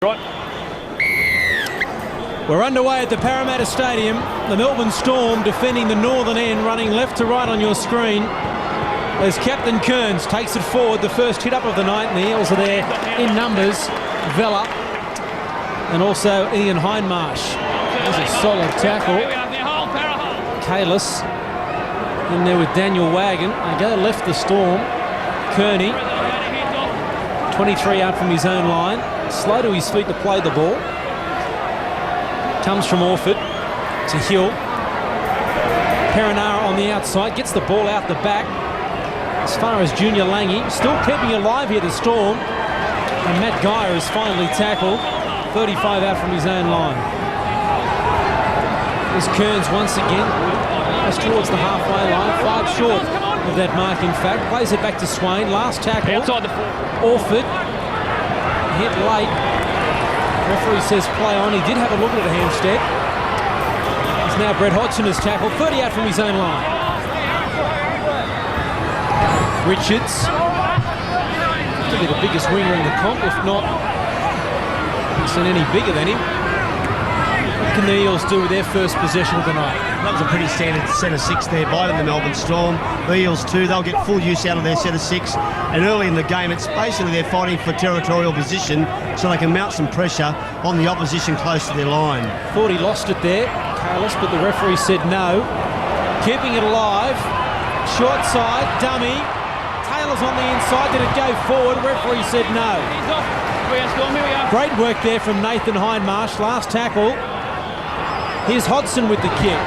Right. We're underway at the Parramatta Stadium. The Melbourne Storm defending the northern end, running left to right on your screen as Captain Kearns takes it forward. The first hit up of the night, and the Eels are there in numbers. Vella and also Ian Hindmarsh. There's a solid tackle. Kalis in there with Daniel Wagon. They go left the Storm. Kearney, 23 out from his own line. Slow to his feet to play the ball. Comes from Orford to Hill. Parramatta on the outside. Gets the ball out the back. As far as Junior Lange. Still keeping alive here, the Storm. And Matt Geyer is finally tackled. 35 out from his own line. There's Kearns once again. Just towards the halfway line. 5 short of that mark, in fact. Plays it back to Swain. Last tackle. Outside the Orford. Hit late. Referee says play on. He did have a look at Hampstead. It's now Brett Hodgson has tackled. 30 out from his own line. Richards. Could be the biggest winger in the comp, if not isn't any bigger than him. What can the Eels do with their first possession of the night? That was a pretty standard set of 6 there by the Melbourne Storm. The Eels too, they'll get full use out of their set of 6. And early in the game, it's basically they're fighting for territorial position so they can mount some pressure on the opposition close to their line. Thought he lost it there, Kalis, but the referee said no. Keeping it alive. Short side, dummy. Taylor's on the inside. Did it go forward? Referee said no. Great work there from Nathan Hindmarsh. Last tackle. Here's Hodgson with the kick.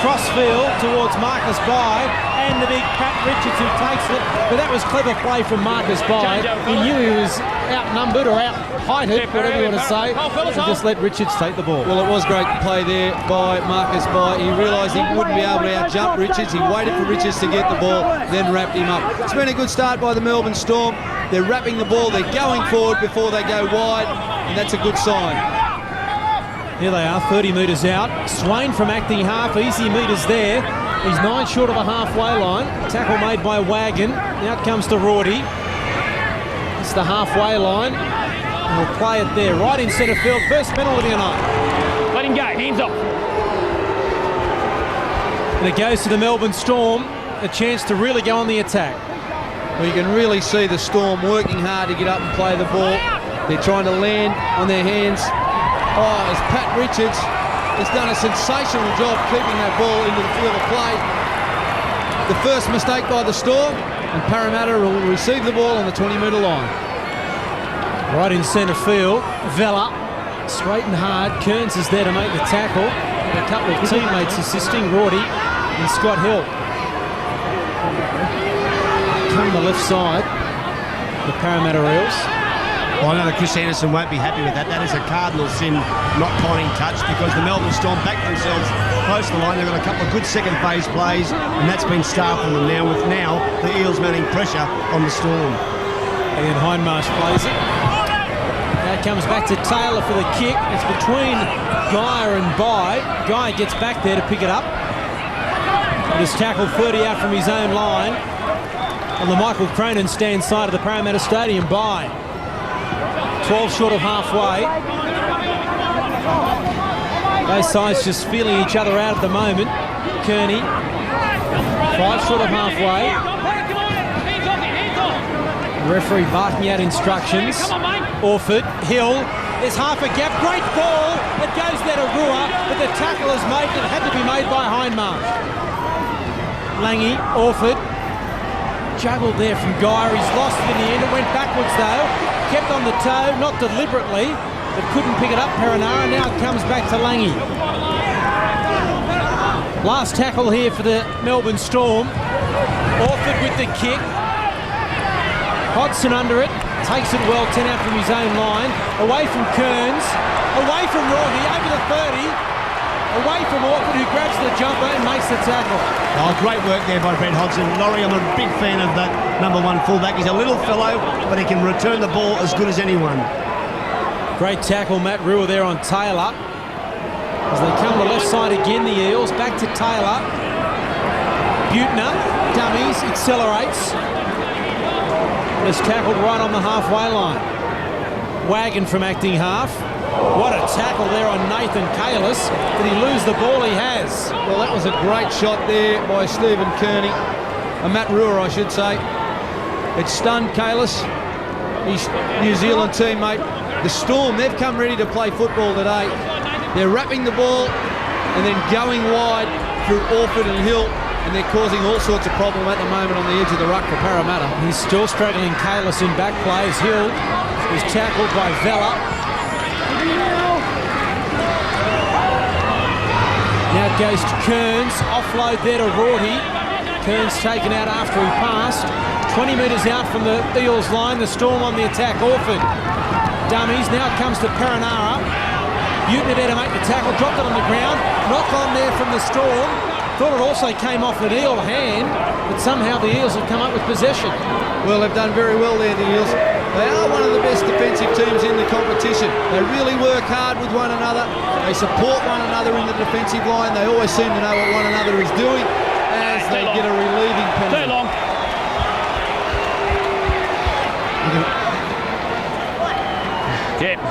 Crossfield towards Marcus Bai, and the big Pat Richards who takes it. But that was clever play from Marcus Bai. He knew he was outnumbered or out-heighted, whatever you want to say, and just let Richards take the ball. Well, it was great play there by Marcus Bai. He realised he wouldn't be able to out-jump Richards. He waited for Richards to get the ball, then wrapped him up. It's been a good start by the Melbourne Storm. They're wrapping the ball, they're going forward before they go wide, and that's a good sign. Here they are, 30 metres out. Swain from acting half, easy metres there. He's 9 short of a halfway line. Tackle made by Wagon. Out comes to Rorty. It's the halfway line. And we'll play it there, right in centre field. First penalty tonight. Let him go, hands off. And it goes to the Melbourne Storm. A chance to really go on the attack. Well, you can really see the Storm working hard to get up and play the ball. They're trying to land on their hands. Oh, as Pat Richards has done a sensational job keeping that ball into the field of play. The first mistake by the Storm, and Parramatta will receive the ball on the 20-metre line. Right in centre field, Vella, straight and hard. Kearns is there to make the tackle. And a couple of teammates assisting, Rorty and Scott Hill. Come the left side, the Parramatta Eels. Well, I know that Chris Anderson won't be happy with that. That is a cardinal sin, not conning touch, because the Melbourne Storm back themselves close to the line. They've got a couple of good second phase plays, and that's been starred from them now, with now the Eels mounting pressure on the Storm. Ian Hindmarsh plays it. Now it comes back to Taylor for the kick. It's between Geyer and Bai. Geyer gets back there to pick it up. It is tackled 30 out from his own line. On the Michael Cronin stand side of the Parramatta Stadium. Bai. 12 short of halfway. Both sides just feeling each other out at the moment. Kearney, 5 short of halfway. The referee barking out instructions. Orford, Hill, there's half a gap. Great ball. It goes there to Rua, but the tackle is made. It had to be made by Hindmarsh. Lange, Orford, juggled there from Geyer. He's lost it in the end. It went backwards though. Kept on the toe, not deliberately, but couldn't pick it up, Parramatta. Now it comes back to Lange. Last tackle here for the Melbourne Storm. Orford with the kick. Hodgson under it. Takes it well, 10 out from his own line. Away from Kearns. Away from Rorty, over the 30. Away from Orford, who grabs the jumper and makes the tackle. Oh, great work there by Brett Hodgson. Laurie, I'm a big fan of that number 1 fullback. He's a little fellow, but he can return the ball as good as anyone. Great tackle, Matt Rua there on Taylor. As they come to the left side again, the Eels. Back to Taylor. Butner, dummies, accelerates. And is tackled right on the halfway line. Wagon from acting half. What a tackle there on Nathan Kalis. Did he lose the ball? He has. Well, that was a great shot there by Stephen Kearney. Matt Ruhr, I should say. It stunned Kalis, his New Zealand teammate. The Storm, they've come ready to play football today. They're wrapping the ball and then going wide through Orford and Hill, and they're causing all sorts of problem at the moment on the edge of the ruck for Parramatta. He's still struggling, Kalis, in back plays. Hill is tackled by Vella. Now it goes to Kearns. Offload there to Rorty. Kearns taken out after he passed. 20 metres out from the Eels line. The Storm on the attack. Orford. Dummies. Now it comes to Perenara. Buettner there to make the tackle. Dropped it on the ground. Knock on there from the Storm. Thought it also came off an Eel hand, but somehow the Eels have come up with possession. Well, they've done very well there, the Eels. They are one of the best defensive teams in the competition. They really work hard with one another. They support one another in the defensive line. They always seem to know what one another is doing as they get a relieving penalty. Too long. Yeah.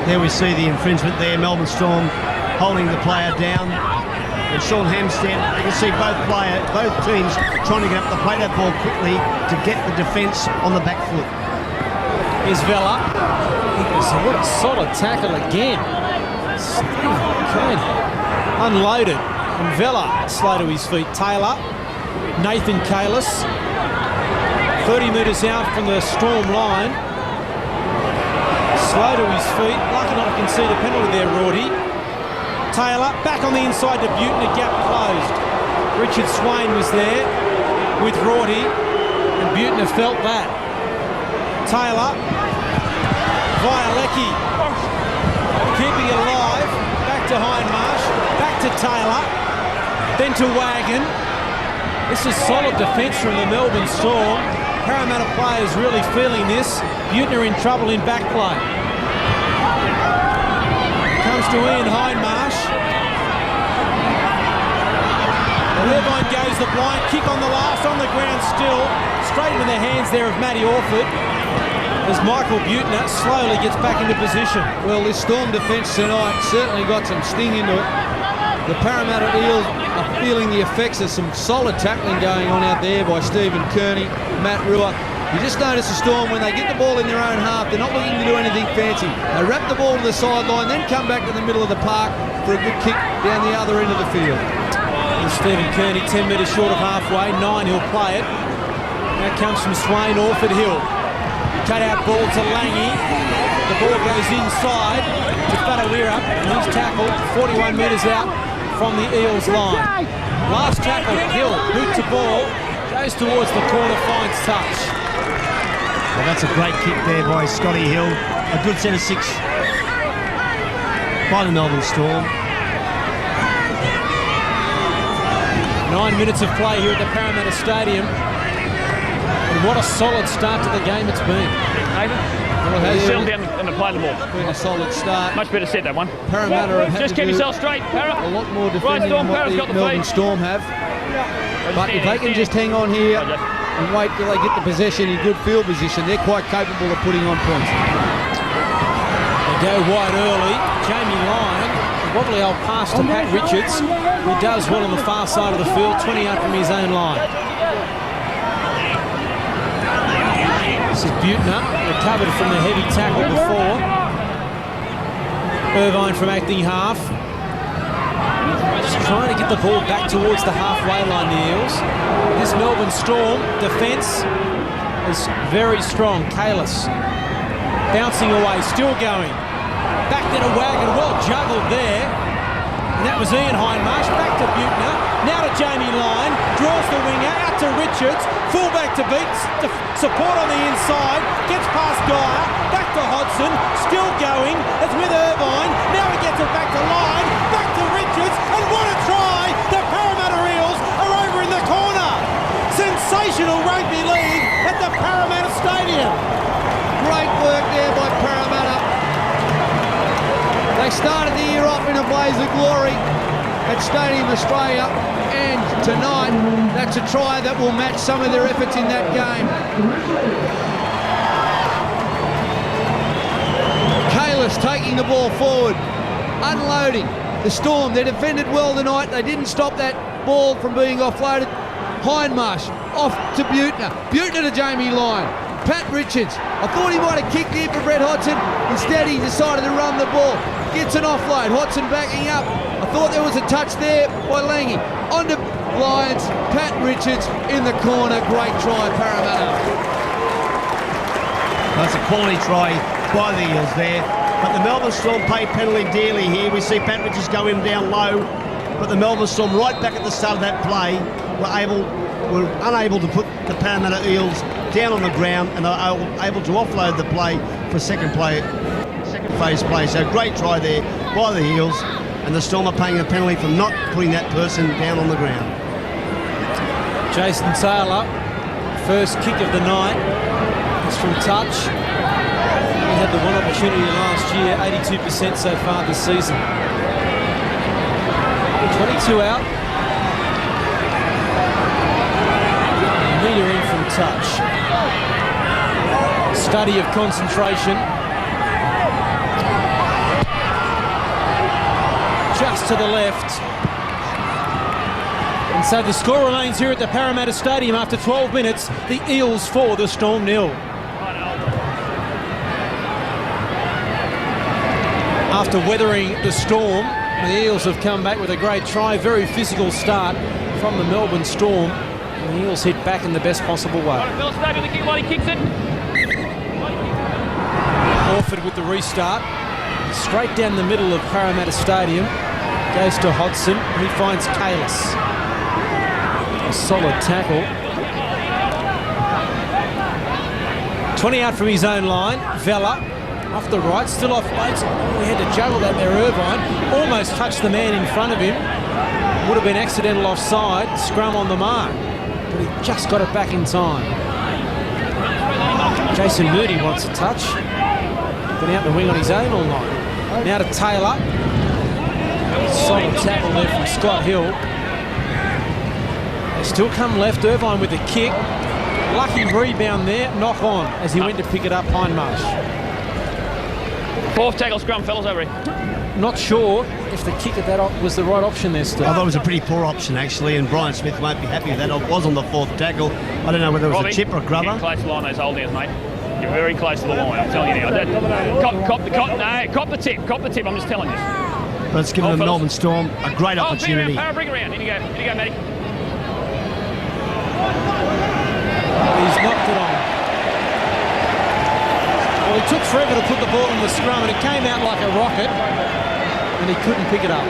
There we see the infringement there. Melbourne Storm holding the player down. And Sean Hampstead, you can see both teams trying to get up the play that ball quickly to get the defence on the back foot. Here's Vella. What a solid tackle again. Unloaded. And Vella slow to his feet. Taylor. Nathan Kalis. 30 metres out from the Storm line. Slow to his feet. Lucky not to concede a penalty there, Rorty. Taylor back on the inside to Buettner, gap closed. Richard Swain was there with Rorty, and Buettner felt that. Taylor, Violecki, keeping it alive, back to Hindmarsh, back to Taylor, then to Wagon. This is solid defence from the Melbourne Storm. Parramatta players really feeling this. Buettner in trouble in back play. Comes to Ian Hindmarsh. Irvine goes the blind kick on the last, on the ground still. Straight into the hands there of Matty Orford as Michael Buettner slowly gets back into position. Well, this Storm defence tonight certainly got some sting into it. The Parramatta Eels are feeling the effects of some solid tackling going on out there by Stephen Kearney, Matt Ruhr. You just notice the Storm, when they get the ball in their own half, they're not looking to do anything fancy. They wrap the ball to the sideline, then come back to the middle of the park for a good kick down the other end of the field. And Stephen Kearney 10 metres short of halfway. 9, he'll play it. That comes from Swain, Orford, Hill. Cut out ball to Langy. The ball goes inside to Whatuira, and he's tackled 41 metres out from the Eels line. Last tackle, Hill, boot to ball, goes towards the corner, finds touch. Well, that's a great kick there by Scotty Hill. A good set of 6 by the Melbourne Storm. 9 minutes of play here at the Parramatta Stadium. And what a solid start to the game it's been. Nathan? Well, it has Settle down and apply the ball. been a solid start. Much better set, that one. Parramatta have had Just to keep do yourself straight, Parra. a lot more Right, defending Storm, than what Parra's the got the Melbourne feet. Storm have. But if they can just hang on here and wait till they get the possession in good field position, they're quite capable of putting on points. They go wide early. Jamie Lyon, a wobbly old pass to Pat Richards, who does well on the far side of the field, 20 out from his own line. This is Buettner, recovered from the heavy tackle before. Irvine from acting half. Just trying to get the ball back towards the halfway line, the Eels. This Melbourne Storm defence is very strong. Kalis bouncing away, still going. Back to the Wagon, well juggled there. And that was Ian Hindmarsh, back to Buettner, now to Jamie Lyon, draws the winger, out to Richards, fullback to beat, support on the inside, gets past Dyer, back to Hodgson, still going, it's with Irvine, now he gets it back to Lyon, back to Richards, and what a try! The Parramatta Eels are over in the corner! Sensational rugby league at the Parramatta Stadium! Great work there by Parramatta. They started the year off in a blaze of glory at Stadium Australia, and tonight that's a try that will match some of their efforts in that game. taking the ball forward, unloading. The Storm, they defended well tonight. They didn't stop that ball from being offloaded. Hindmarsh off to Butner. Butner to Jamie Lyon. Pat Richards. I thought he might have kicked in for Brett Hodgson. Instead, he decided to run the ball. Gets an offload. Hodgson backing up. I thought there was a touch there by Langy. On to Lyons. Pat Richards in the corner. Great try, Parramatta. That's a quality try by the Eels there. But the Melbourne Storm pay penalty dearly here. We see Pat Richards go in down low. But the Melbourne Storm, right back at the start of that play, were unable to put the Parramatta Eels down on the ground, and are able to offload the play for second phase play. So great try there by the Eels, and the Storm are paying a penalty for not putting that person down on the ground. Jason Taylor, first kick of the night. It's from touch. He had the one opportunity last year, 82% so far this season. 22 out. Meter in from touch. Study of concentration. Just to the left. And so the score remains here at the Parramatta Stadium after 12 minutes. The Eels 4, the Storm 0. After weathering the Storm, the Eels have come back with a great try. Very physical start from the Melbourne Storm. And the Eels hit back in the best possible way. Orford with the restart. Straight down the middle of Parramatta Stadium. Goes to Hodgson. He finds Kalis. A solid tackle. 20 out from his own line. Vella off the right, still off late. Oh, he had to juggle that there, Irvine. Almost touched the man in front of him. Would have been accidental offside. Scrum on the mark. But he just got it back in time. Jason Moody wants a touch. Been out the wing on his own all night. Now to Taylor. Solid tackle there from Scott Hill. They still come left. Irvine with the kick. Lucky rebound there. Knock on as he went to pick it up. Hindmarsh. Fourth tackle scrum, fellas, over here. Not sure if the kick of that was the right option there still. I thought it was a pretty poor option actually, and Brian Smith won't be happy with that. It was on the fourth tackle. I don't know whether it was a chip or a grubber. Get close to the line, those old hands, mate. You're very close to the line, I'm telling you now. Cop the tip, I'm just telling you. But it's given the Melbourne Storm a great opportunity. Bring it around, in you go, Matty. He's knocked it on. Well, it took forever to put the ball in the scrum, and it came out like a rocket, and he couldn't pick it up.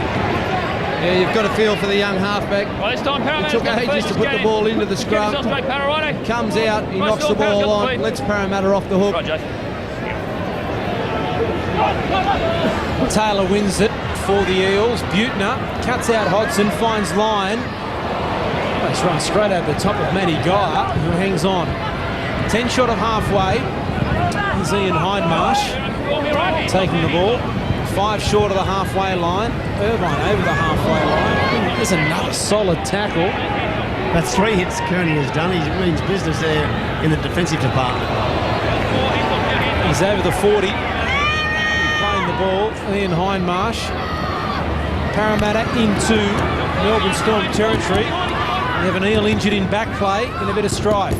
Yeah, you've got to feel for the young halfback. Well, this time It took ages to put the ball into the scrum. Comes out, he knocks the ball on, lets Parramatta off the hook. Right, Jason. Taylor wins it for the Eels. Butner cuts out Hodgson, finds Lyon. It's run straight over the top of Matty Guy, who hangs on. 10 short of halfway. Here's Ian Hindmarsh taking the ball. 5 short of the halfway line. Irvine over the halfway line. There's another solid tackle. That's 3 hits Kearney has done. He means business there in the defensive department. He's over the 40. Playing the ball. Ian Hindmarsh. Parramatta into Melbourne Storm territory. We have an Eel injured in back play and a bit of strife.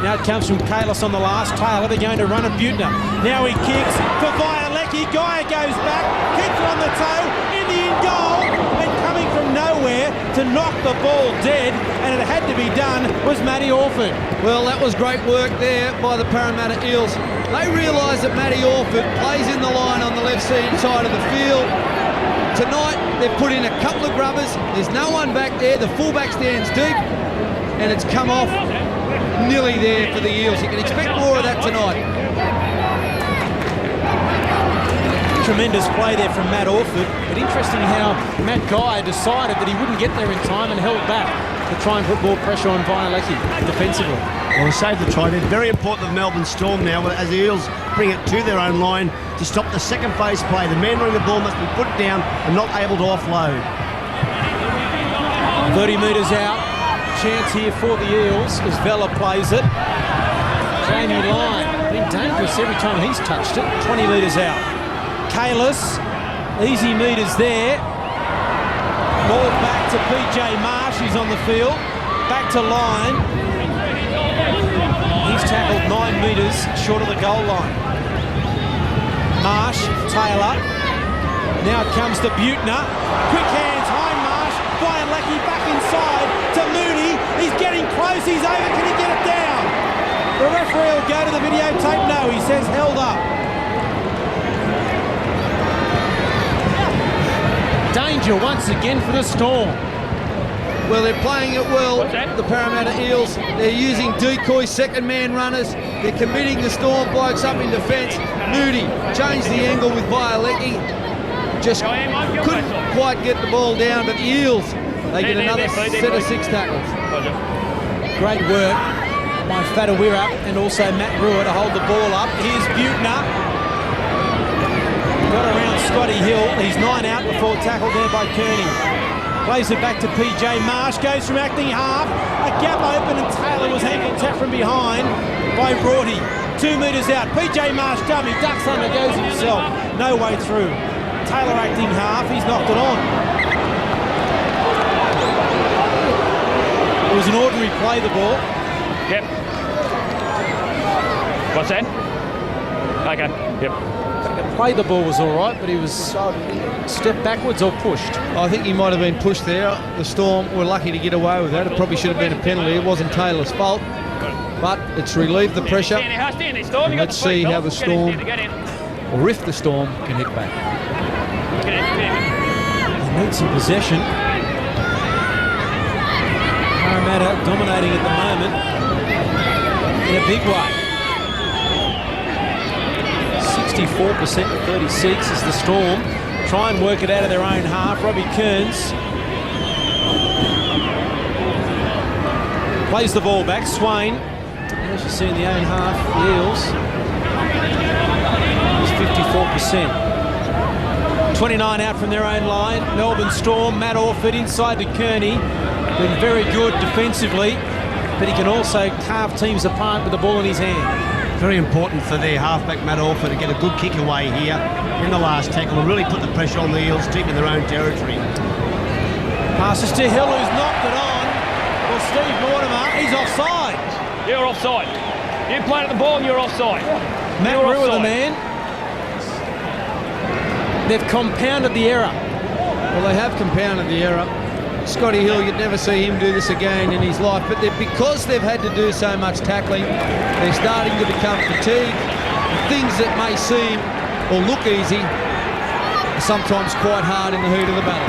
Now it comes from Kalis on the last. Taylor, they're going to run at Butner. Now he kicks for Violecki. Gaia goes back, kicks on the toe, Indian goal, and coming from nowhere to knock the ball dead, and it had to be done, was Matty Orford. Well, that was great work there by the Parramatta Eels. They realise that Matty Orford plays in the line on the left side of the field. Tonight, they've put in a couple of grubbers. There's no one back there. The fullback stands deep, and it's come off nearly there for the Eels. You can expect more of that tonight. Tremendous play there from Matt Orford, but interesting how Matt Guy decided that he wouldn't get there in time and held back to try and put more pressure on Violecki defensively. Well, they saved the try. They're very important of Melbourne Storm now as the Eels bring it to their own line to stop the second phase play. The man running the ball must be put down and not able to offload. 30 metres out. Chance here for the Eels as Vella plays it. Jamie Lyon, been dangerous every time he's touched it. 20 metres out. Kalis, easy meters there. Ball back to PJ Marsh, who's on the field. Back to line. He's tackled 9 metres short of the goal line. Marsh, Taylor. Now it comes to Butner. Quick hands, Marsh. Brian Leckie back inside to Mooney. He's getting close, he's over, can he get it down? The referee will go to the videotape. No, he says held up. Danger once again for the Storm. Well, they're playing it well, the Parramatta Eels. They're using decoy second man runners. They're committing the Storm blokes up in defence. Moody changed the angle with Violecki. Just couldn't quite get the ball down, but the Eels, they get another set of 6 tackles. Great work by Fadawira and also Matt Brewer to hold the ball up. Here's Butner. Got around Scotty Hill. He's 9 out before tackled there by Kearney. Plays it back to PJ Marsh. Goes from acting half. A gap open and Taylor was ankle tapped from behind by Rorty. 2 metres out. PJ Marsh dummy. Ducks under, goes himself. No way through. Taylor acting half. He's knocked it on. It was an ordinary play, the ball. Yep. What's that? Okay. Yep. Played the ball was all right, but he was stepped backwards or pushed. I think he might have been pushed there. The Storm were lucky to get away with that. It probably should have been a penalty. It wasn't Taylor's fault, but it's relieved the pressure. And let's see how the Storm, or if the Storm, can hit back. They need some possession. Parramatta dominating at the moment in a big way. 64% to 36 as the Storm try and work it out of their own half. Robbie Kearns plays the ball back. Swain, as you see in the own half, the Eels is 54%. 29 out from their own line. Melbourne Storm, Matt Orford inside to Kearney. Been very good defensively, but he can also carve teams apart with the ball in his hand. Very important for their halfback Matt Orford to get a good kick away here in the last tackle and really put the pressure on the Eels deep in their own territory. Passes to Hill, who's knocked it on. Well, Steve Mortimer, he's offside. You're offside. You played at the ball and you're offside. Matt Brewer, the man. They've compounded the error. Well, they have compounded the error. Scotty Hill, you'd never see him do this again in his life, but because they've had to do so much tackling, they're starting to become fatigued. The things that may seem or look easy are sometimes quite hard in the heat of the battle.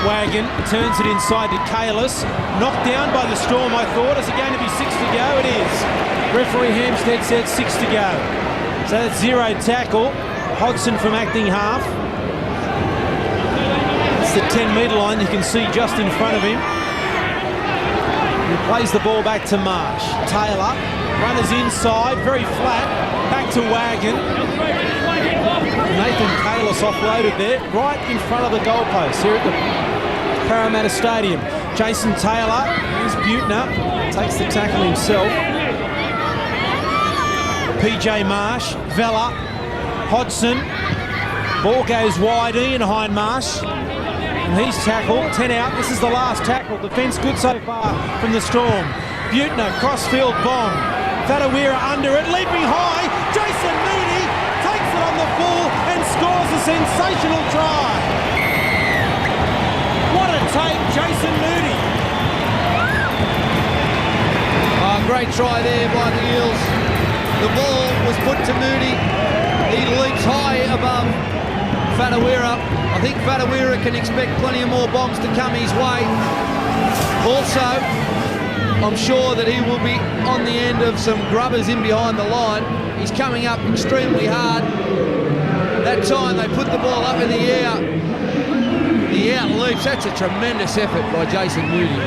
Wagon turns it inside to Kalis. Knocked down by the Storm, I thought. Is it going to be 6 to go? It is. Referee Hampstead said 6 to go. So that's 0 tackle. Hodgson from acting half. The 10-metre line you can see just in front of him. He plays the ball back to Marsh. Taylor, runners inside, very flat, back to Wagon. Nathan Kalis offloaded there, right in front of the goalpost here at the Parramatta Stadium. Jason Taylor, here's Butner, takes the tackle himself. PJ Marsh, Vella, Hodgson. Ball goes wide, Ian Hindmarsh. And he's tackled, 10 out. This is the last tackle. Defence good so far from the Storm. Butner, crossfield bomb. Fadawira under it, leaping high. Jason Mooney takes it on the full and scores a sensational try. What a take, Jason Mooney. Great try there by the Eels. The ball was put to Mooney. He leaps high above Fadawira. I think Fadawira can expect plenty of more bombs to come his way. Also, I'm sure that he will be on the end of some grubbers in behind the line. He's coming up extremely hard. That time they put the ball up in the air. The out leaps, that's a tremendous effort by Jason Moody.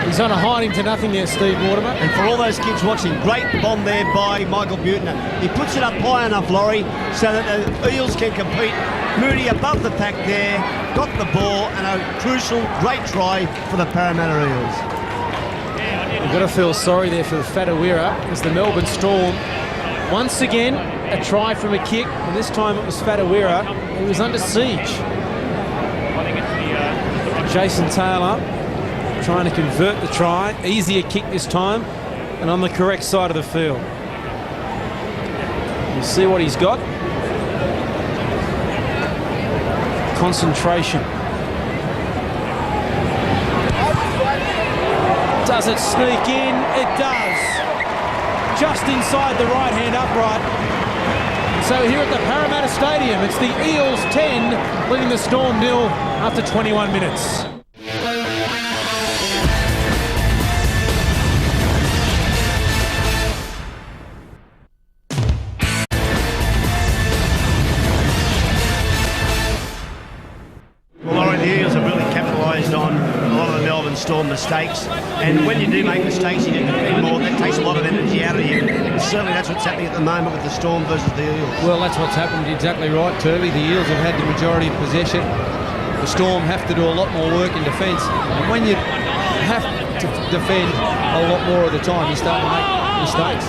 He's on a hiding to nothing there, Steve Mortimer. And for all those kids watching, great bomb there by Michael Butner. He puts it up high enough, Laurie, so that the Eels can compete. Moody above the pack there, got the ball, and a crucial, great try for the Parramatta Eels. You've got to feel sorry there for the Fadawira as the Melbourne Storm Once again, a try from a kick, and this time it was Fatawira. He was under siege. I think it's the Jason Taylor trying to convert the try. Easier kick this time, and on the correct side of the field. You see what he's got. Concentration. Does it sneak in? It does. Just inside the right-hand upright. So here at the Parramatta Stadium, it's the Eels 10, leading the Storm 0 after 21 minutes. The Eels have really capitalised on a lot of the Melbourne Storm mistakes, and when you do make mistakes, you get to defend more. That takes a lot of energy out of you. And certainly that's what's happening at the moment with the Storm versus the Eels. Well, that's what's happened. Exactly right, Turley. The Eels have had the majority of possession. The Storm have to do a lot more work in defence, and when you have to defend a lot more of the time, you start to make mistakes.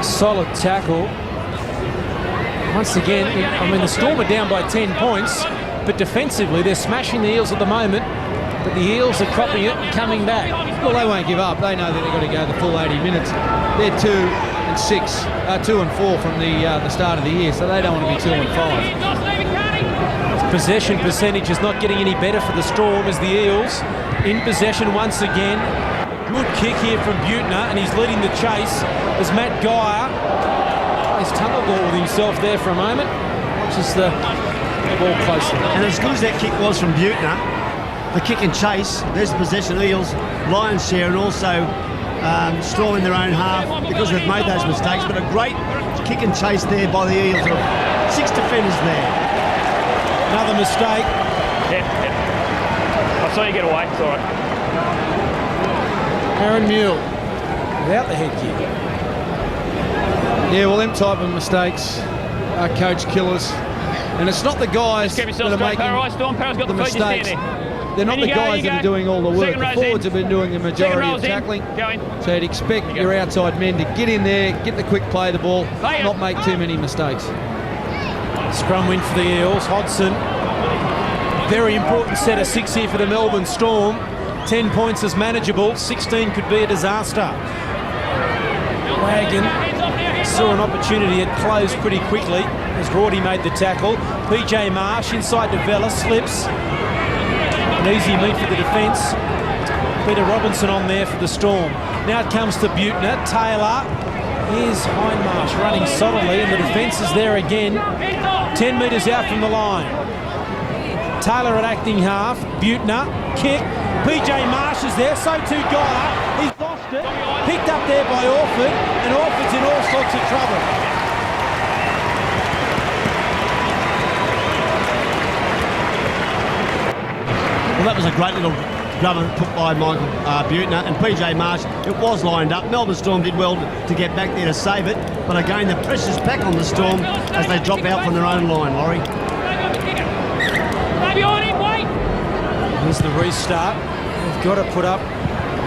Solid tackle. Once again, I mean, the Storm are down by 10 points, but defensively they're smashing the Eels at the moment, but the Eels are cropping it and coming back. Well, they won't give up. They know that they've got to go the full 80 minutes. They're 2 and 4 from the start of the year, so they don't want to be 2 and 5. Possession percentage is not getting any better for the Storm as the Eels in possession once again. Good kick here from Butner, and he's leading the chase as Matt Geyer is tunnel ball with himself there for a moment. Watches the ball closely. And as good as that kick was from Butner, the kick and chase, there's the possession Eels, lion's share, and also Storm in their own half because they've made those mistakes. But a great kick and chase there by the Eels. 6 defenders there. Another mistake. I saw you get away. It's all right. Aaron Mule without the head kick. Yeah, well, them type of mistakes are coach killers. And it's not the guys Keep that yourself are straight, making Parra. Storm, Parra's got the the feet, just mistakes. stand there. They're not the guys that are doing all the work. Second The row's forwards in. have been doing the majority of tackling. So you'd expect your outside men to get in there, get the quick play of the ball, not make too many mistakes. Scrum win for the Eels. Hodgson. Very important set of 6 here for the Melbourne Storm. 10 points is manageable. 16 could be a disaster. Wagon saw an opportunity. It closed pretty quickly as Rorty made the tackle. PJ Marsh inside to Vella, slips. An easy meet for the defence. Peter Robinson on there for the Storm. Now it comes to Butner. Taylor. Here's Hindmarsh running solidly, and the defence is there again. 10 metres out from the line. Taylor at acting half. Butner. Kick. PJ Marsh is there. So too Geyer. He's lost it. Picked up there by Orford, and Orford's in all sorts of trouble. Well, that was a great little grubber put by Michael Butner, and PJ Marsh. It was lined up. Melbourne Storm did well to get back there to save it, but again the pressure's back on the Storm as they drop out from their own line, Laurie. Here's the restart. They've got to put up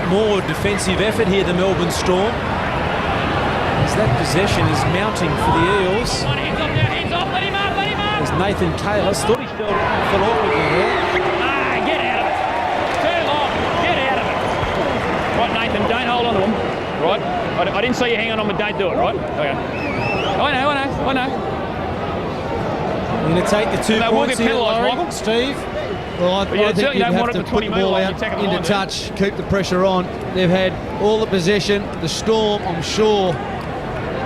more defensive effort here, the Melbourne Storm, as that possession is mounting for the Eels. As Nathan Kalis thought he fell awkwardly there. Get out of it. Too long. Get out of it. Right, Nathan, don't hold on to him. Right? I didn't see you hang on, but don't do it, right? Okay. I know. We're going to take the 2 We'll points get here, penalised, Laurie. Michael. Steve. Well, I you think you don't have want to it for put the 20 ball metre line, out you tackle the into line, touch, keep the pressure on. They've had all the possession. The Storm, I'm sure,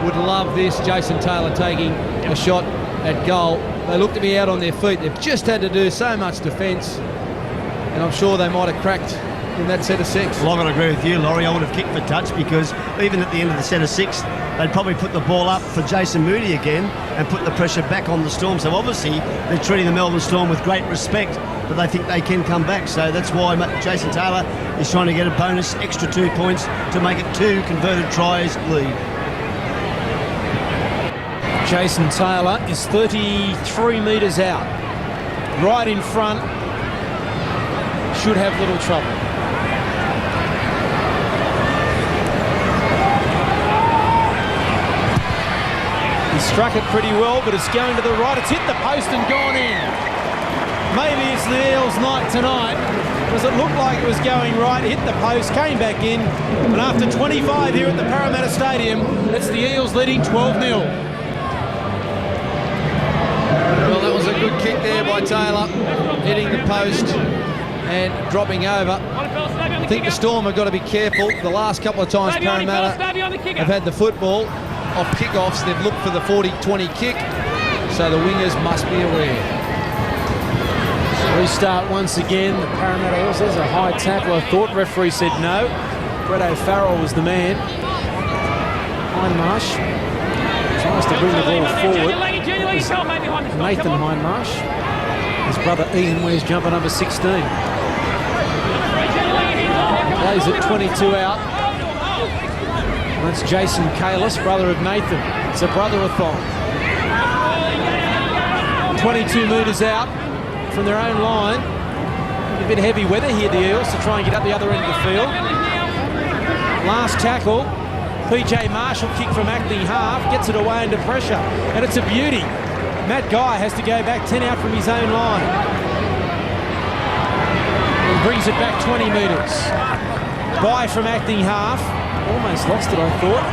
would love this. Jason Taylor taking a shot at goal. They look to be out on their feet. They've just had to do so much defence, and I'm sure they might have cracked in that set of 6. Well, I'm going to agree with you, Laurie. I would have kicked for touch because even at the end of the set of 6, they'd probably put the ball up for Jason Moody again and put the pressure back on the Storm. So obviously they're treating the Melbourne Storm with great respect, but they think they can come back. So that's why Jason Taylor is trying to get a bonus extra 2 points to make it 2 converted tries lead. Jason Taylor is 33 metres out. Right in front. Should have little trouble. struck it pretty well, but it's going to the right. It's hit the post and gone in. Maybe it's the Eels' night tonight, because it looked like it was going right, hit the post, came back in, and after 25 here at the Parramatta Stadium, it's the Eels leading 12-0. Well, that was a good kick there by Taylor, hitting the post and dropping over. I think the Storm have got to be careful. The last couple of times Parramatta have had the football off kickoffs, they've looked for the 40-20 kick, so the wingers must be aware. Restart once again. The Parramatta Eels. There's a high tackle. I thought referee said no. Brett O'Farrell was the man. Hindmarsh tries to bring the ball forward. Nathan Hindmarsh. His brother Ian wears jumper number 16. Plays at 22 out. And that's Jason Kalis, brother of Nathan. It's a brother-a-thon. 22 metres out from their own line. A bit heavy weather here, the Eels, to try and get up the other end of the field. Last tackle, PJ Marshall kick from acting half, gets it away under pressure, and it's a beauty. Matt Guy has to go back 10 out from his own line. And brings it back 20 metres. Guy from acting half, almost lost it, I thought.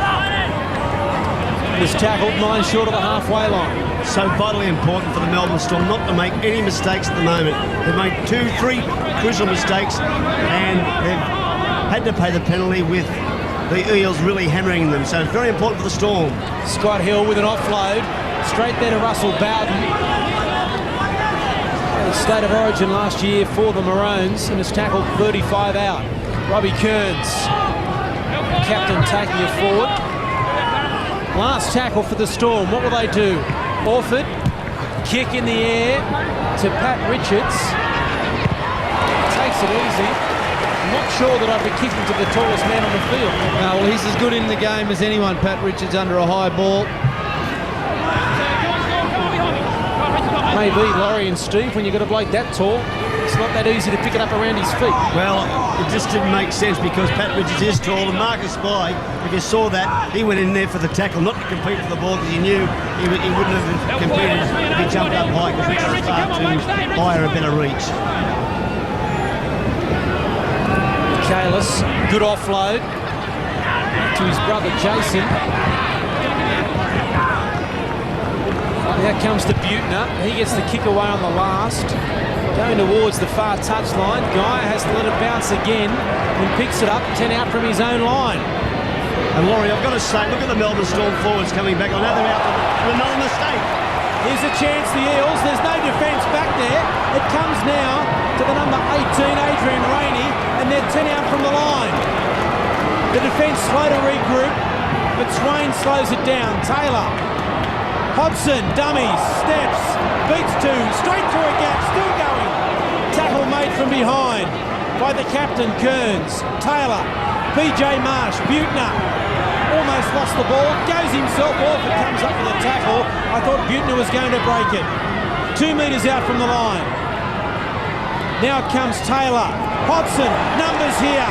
Was tackled 9 short of the halfway line. So vitally important for the Melbourne Storm not to make any mistakes at the moment. They've made 2-3 crucial mistakes and they've had to pay the penalty with the Eels really hammering them. So it's very important for the Storm. Scott Hill with an offload. Straight there to Russell Bowden. The State of Origin last year for the Maroons and has tackled 35 out. Robbie Kearns, captain, taking it forward. Last tackle for the Storm. What will they do? Orford, kick in the air to Pat Richards. Takes it easy. I'm not sure that I'd be kicking to the tallest man on the field. No, well, he's as good in the game as anyone, Pat Richards, under a high ball. Maybe Laurie and Steve, when you've got a bloke that tall, it's not that easy to pick it up around his feet. Well, it just didn't make sense because Pat Richards is tall and Marcus Spy, if you saw that, he went in there for the tackle, not to compete for the ball because he knew he wouldn't have competed if he jumped up high because Richards was far too higher a better reach. Kalis, good offload to his brother Jason. Now comes to Butner. He gets the kick away on the last. Going towards the far touchline. Guy has to let it bounce again and picks it up 10 out from his own line. And Laurie, I've got to say, look at the Melbourne Storm forwards coming back. I know they're out for another mistake. Here's a chance, the Eels. There's no defence back there. It comes now to the number 18, Adrian Rainey, and they're 10 out from the line. The defence slow to regroup, but Swain slows it down. Taylor. Hobson, dummies, steps, beats two, straight through a gap, still going. Tackle made from behind by the captain, Kearns. Taylor, PJ Marsh, Butner, almost lost the ball, goes himself off and comes up with a tackle. I thought Butner was going to break it. 2 metres out from the line. Now comes Taylor. Hobson, numbers here.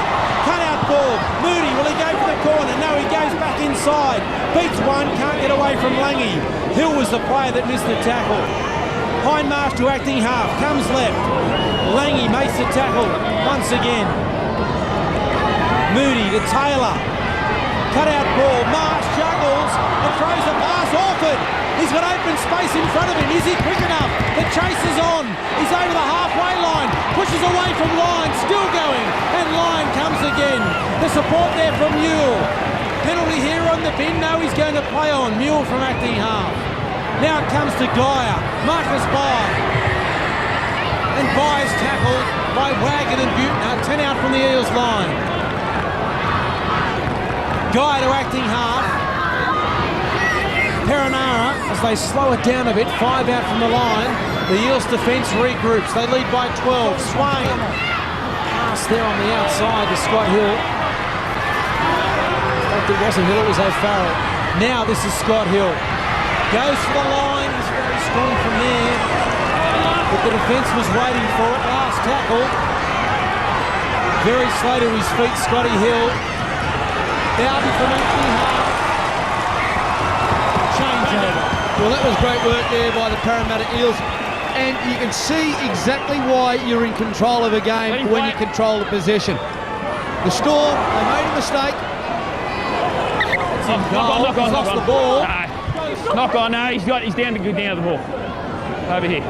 Cut out ball. Moody, will he go for the corner? No, he goes back inside. Beats one, can't get away from Langy. Hill was the player that missed the tackle. Hindmarsh to acting half, comes left. Langy makes the tackle once again. Moody to Taylor. Cut out ball. Marsh juggles and throws a pass. Orford. He's got open space in front of him. Is he quick enough? The chase is on. He's over the halfway line. Pushes away from Lyon. Still going. And Lyon comes again. The support there from Mule. Penalty here on the bin. No, he's going to play on. Mule from acting half. Now it comes to Geyer. Marcus Bye. And Bye's tackled by Wagon and Butner. 10 out from the Eels line. Guy to acting half. Perenara, as they slow it down a bit, 5 out from the line. The Eels defence regroups. They lead by 12. Swain. Pass there on the outside to Scott Hill. It wasn't Hill, it was O'Farrell. Now this is Scott Hill. Goes for the line. He's very strong from there. But the defence was waiting for it. Last tackle. Very slow to his feet, Scotty Hill. Bowden from empty half. Change over. Well, that was great work there by the Parramatta Eels. And you can see exactly why you're in control of a game when you control the possession. The Storm, they made a mistake. Knock on. Lost the ball. No. Knock on, no, he's down to go down the ball. Over here.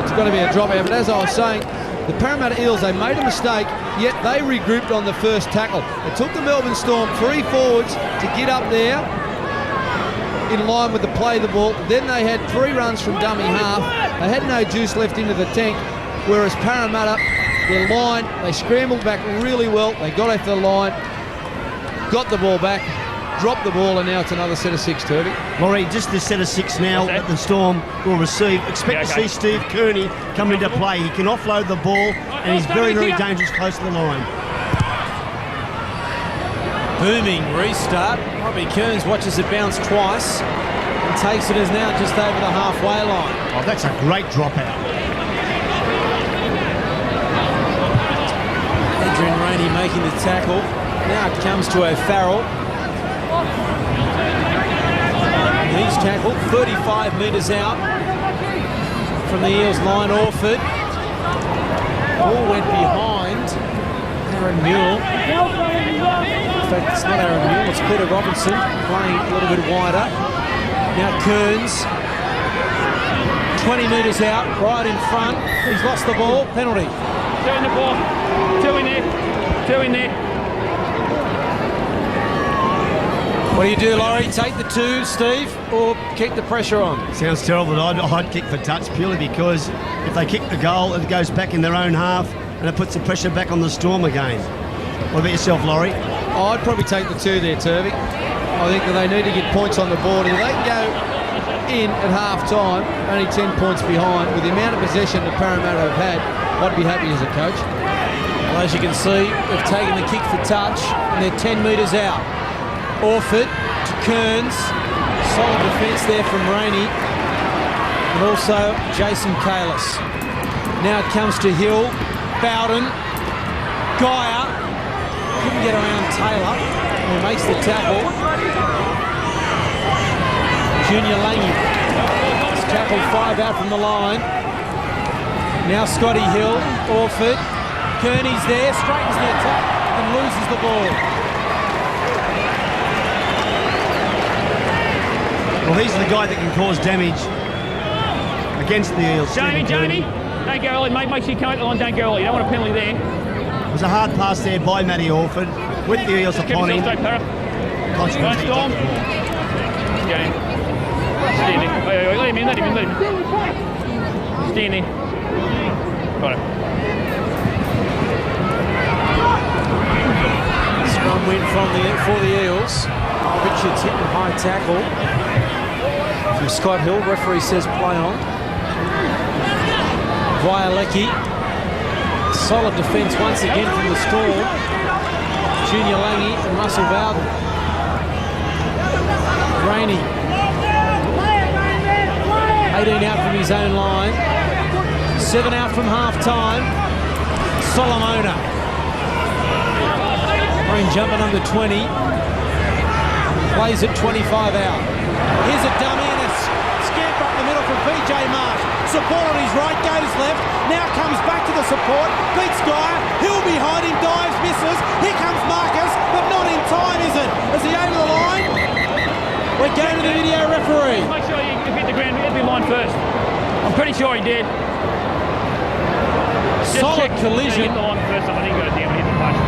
It's going to be a drop out, but as I was saying, the Parramatta Eels, they made a mistake, yet they regrouped on the first tackle. It took the Melbourne Storm 3 forwards to get up there in line with the play of the ball. Then they had 3 runs from dummy half. They had no juice left into the tank, whereas Parramatta, their line, they scrambled back really well. They got off the line, got the ball back, dropped the ball, and now it's another set of 6, Turvey. Laurie, just the set of 6 now that the Storm will receive. Expect to see Steve Kearney come into play. He can offload the ball, and he's very, very dangerous close to the line. Booming restart. Robbie Kearns watches it bounce twice and takes it as now just over the halfway line. Oh, that's a great dropout. Adrian Rainey making the tackle. Now it comes to O'Farrell. He's tackled 35 metres out from the Eels line. Orford. Ball went behind Aaron Mule. In fact, it's not Aaron Mule, it's Peter Robinson playing a little bit wider. Now Kearns. 20 metres out, right in front. He's lost the ball. Penalty. 2 in the ball. 2 in there. 2 in there. What do you do, Laurie? Take the 2, Steve, or keep the pressure on? Sounds terrible, but I'd kick for touch purely because if they kick the goal, it goes back in their own half and it puts the pressure back on the Storm again. What about yourself, Laurie? I'd probably take the 2 there, Turvey. I think that they need to get points on the board. If they can go in at half-time, only 10 points behind, with the amount of possession that Parramatta have had, I'd be happy as a coach. Well, as you can see, they've taken the kick for touch, and they're 10 metres out. Orford to Kearns. Solid defence there from Rainey. And also Jason Kalis. Now it comes to Hill. Bowden. Geyer. Couldn't get around Taylor. Who makes the tackle. Junior Langy. He's tackled 5 out from the line. Now Scotty Hill. Orford. Kearney's there. Straightens the attack and loses the ball. Well, he's the guy that can cause damage against the Eels. Jamie, don't go early, mate. Make sure you come out the line, don't go early. You don't want a penalty there. It was a hard pass there by Matty Orford with the Eels upon him. Keep yourself straight, Parra. Consequently, Storm. Get in. Stand in. Wait, let him in. Stand in. Got it. Scrum win for the Eels. Richards hitting high tackle from Scott Hill. Referee says play on. Vialecki. Solid defence once again from the Storm. Junior Langy and Russell Bowden. Rainey. 18 out from his own line. 7 out from half-time. Solomona. Green jumper number 20. Plays at 25 out. Here's a dummy and a scamper up the middle from PJ Marsh. Support on his right, goes left. Now comes back to the support. Beats Geyer. Hill behind him, dives, misses. Here comes Marcus, but not in time, is it? Is he over the line? We're going to the video referee. Make sure you hit the ground, hit the line first. I'm pretty sure he did. Solid collision. Hit the line first, I think he got it down and hit the post.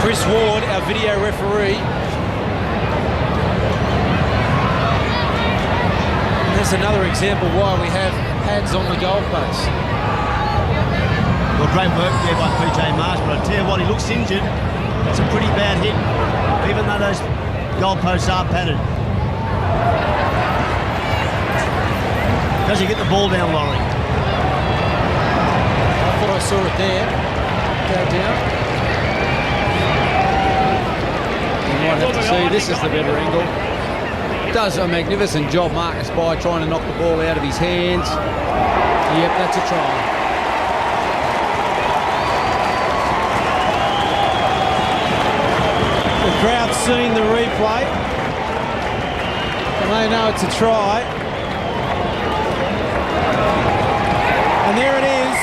Chris Ward, our video referee. And there's another example why we have pads on the goalpost. Well, great work there by PJ Marsh, but I tell you what, he looks injured. It's a pretty bad hit, even though those goalposts are padded. Does he get the ball down, Laurie? I thought I saw it there. Go down. You might have to see, this is the better angle. Does a magnificent job, Marcus, by trying to knock the ball out of his hands. Yep, that's a try. The Crowd seeing the replay, and they know it's a try. And there it is,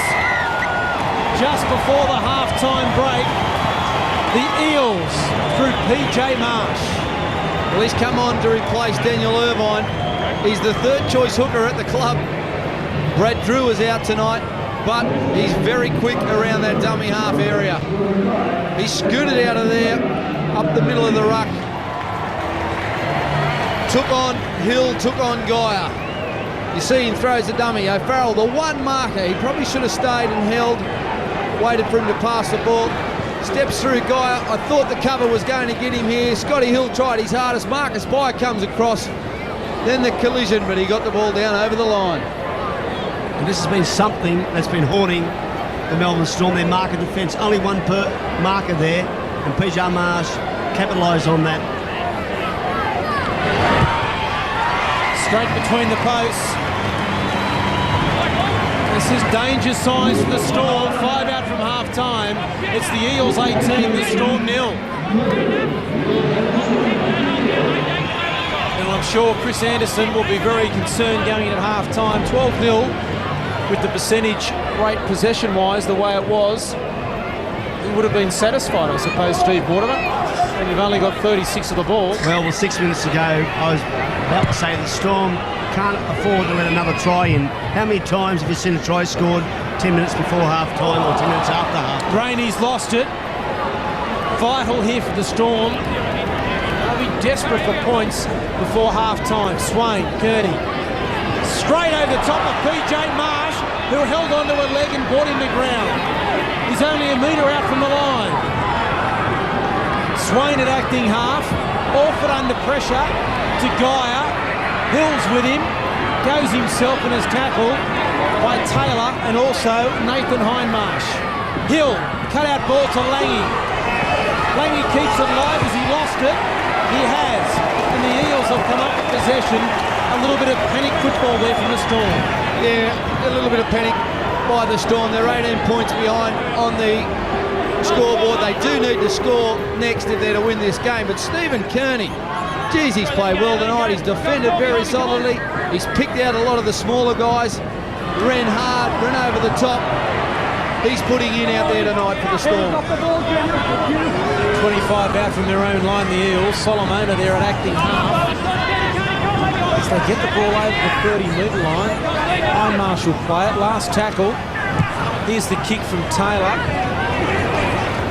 just before the half-time break, the Eels through PJ Marsh. Well, he's come on to replace Daniel Irvine. He's the third choice hooker at the club. Brad Drew is out tonight, but he's very quick around that dummy half area. He scooted out of there, up the middle of the ruck. Took on Hill, took on Geyer. You see him throws the dummy. O'Farrell, the one marker, he probably should have stayed and held, waited for him to pass the ball. Steps through Geyer. I thought the cover was going to get him here. Scotty Hill tried his hardest. Marcus Byer comes across. Then the collision, but he got the ball down over the line. And this has been something that's been haunting the Melbourne Storm, their marker defence. Only one per marker there, and PJ Marsh capitalised on that. Straight between the posts. This is danger signs for the Storm. 5 out from half-time. It's the Eels 18, the Storm 0. And I'm sure Chris Anderson will be very concerned going in at half-time. 12-0 with the percentage rate possession-wise the way it was. He would have been satisfied, I suppose, Steve Mortimer. And you've only got 36 of the ball. Well, with 6 minutes to go, I was about to say the Storm can't afford to let another try in. How many times have you seen a try scored 10 minutes before half-time or 10 minutes after half? Rainey's lost it. Vital here for the Storm. They'll be desperate for points before half-time. Swain, Kearney. Straight over the top of PJ Marsh, who held onto a leg and brought him to ground. He's only a metre out from the line. Swain at acting half. Orford under pressure to Geyer. Hill's with him. Goes himself and is tackled by Taylor and also Nathan Hindmarsh. Hill, cut out ball to Lange. Lange keeps it alive. Has he lost it? He has. And the Eels have come up with possession. A little bit of panic football there from the Storm. Yeah, a little bit of panic by the Storm. They're 18 points behind on the scoreboard. They do need to score next if they're to win this game. But Stephen Kearney, geez, he's played well tonight. He's defended very solidly. He's picked out a lot of the smaller guys. Ran hard, ran over the top. He's putting in out there tonight for the Storm. 25 out from their own line, the Eels. Solomona there at acting half. As they get the ball over the 30-metre line, Hindmarsh will play it. Last tackle. Here's the kick from Taylor.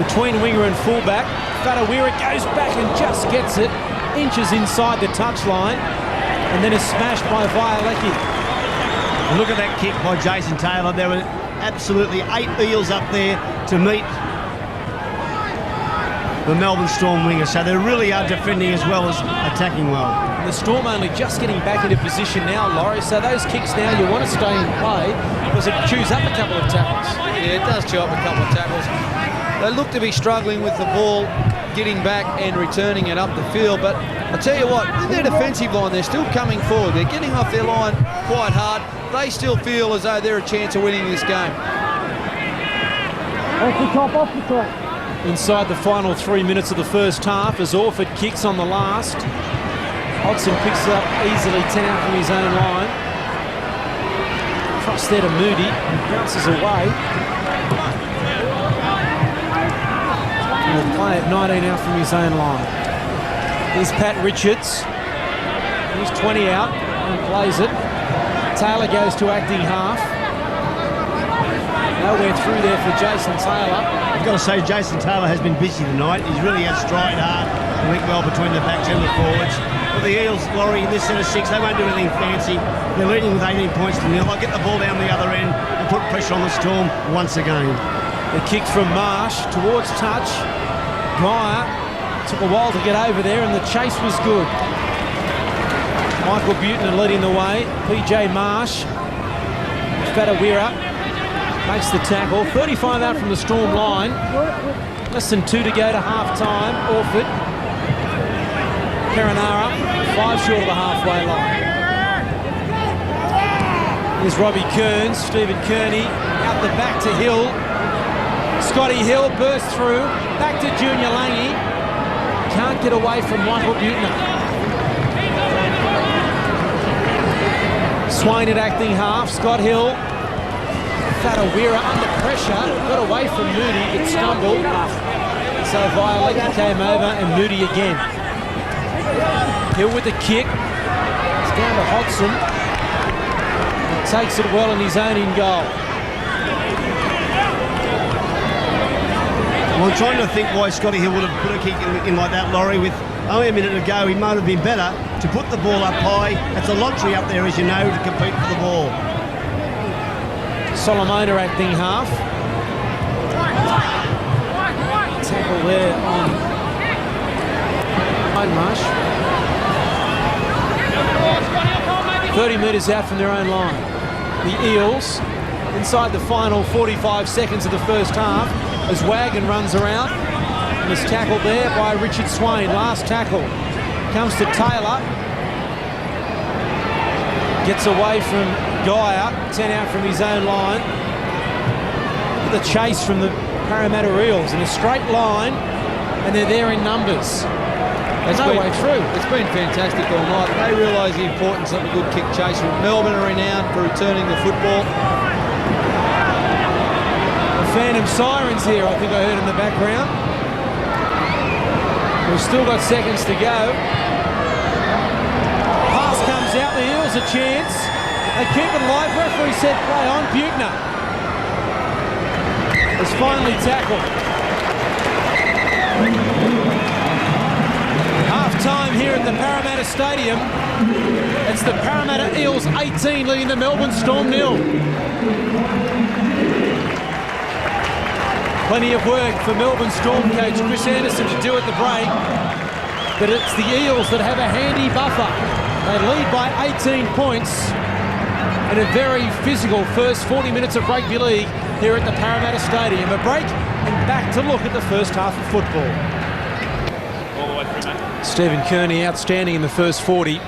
Between winger and fullback. Fatawira goes back and just gets it. Inches inside the touchline. And then is smashed by Violecki. Look at that kick by Jason Taylor. There were absolutely 8 Eels up there to meet the Melbourne Storm wingers. So they really are defending as well as attacking well. The Storm only just getting back into position now, Laurie. So those kicks now, you want to stay in play because it chews up a couple of tackles. Yeah, it does chew up a couple of tackles. They look to be struggling with the ball, getting back and returning it up the field. But I'll tell you what, with their defensive line, they're still coming forward. They're getting off their line quite hard. They still feel as though they're a chance of winning this game. Off the top. Inside the final 3 minutes of the first half as Orford kicks on the last. Hodson picks it up easily, 10 out from his own line. Cross there to Moody, bounces away. Will play at 19 out from his own line. Here's Pat Richards. He's 20 out and plays it. Taylor goes to acting half. Nowhere through there for Jason Taylor. I've got to say, Jason Taylor has been busy tonight. He's really has tried hard and went well between the backs and the forwards. But the Eels, Laurie, in this set of 6, they won't do anything fancy. They're leading with 18 points to 0. They'll get the ball down the other end and put pressure on the Storm once again. The kick from Marsh towards touch. Geyer took a while to get over there and the chase was good. Michael Buchanan leading the way. PJ Marsh. Fatawira makes the tackle. 35 out from the Storm line. Less than 2 to go to half-time. Orford. Perenara, 5 short of the halfway line. Here's Robbie Kearns. Stephen Kearney out the back to Hill. Scotty Hill bursts through. Back to Junior Lange. Can't can't get away from Michael Butner. Swain at acting half. Scott Hill. Fatawira under pressure. Got away from Moody. It stumbled. So Violet came over and Moody again. Hill with the kick. It's down to Hodgson. He takes it well in his own in goal. Well, I'm trying to think why Scotty Hill would have put a kick in like that, Laurie. With only a minute to go, he might have been better to put the ball up high. It's a lottery up there, as you know, to compete for the ball. Solomona acting half. Tackle there on Marsh. 30 metres out from their own line. The Eels inside the final 45 seconds of the first half as Wagon runs around and is tackled there by Richard Swain. Last tackle comes to Taylor. Gets away from Geyer, 10 out from his own line. The chase from the Parramatta Eels in a straight line, and they're there in numbers. There's no way through. It's been fantastic all night. They realise the importance of a good kick chase. Melbourne are renowned for returning the football. The Phantom Sirens here, I think I heard in the background. We've still got seconds to go. Pass comes out, the Eels a chance. They keep it alive. Referee said play on. Butner is finally tackled. Half-time here at the Parramatta Stadium. It's the Parramatta Eels 18 leading the Melbourne Storm 0. Plenty of work for Melbourne Storm coach Chris Anderson to do at the break. But it's the Eels that have a handy buffer. They lead by 18 points in a very physical first 40 minutes of rugby league here at the Parramatta Stadium. A break and back to look at the first half of football. All the way through, mate. Stephen Kearney outstanding in the first 40. The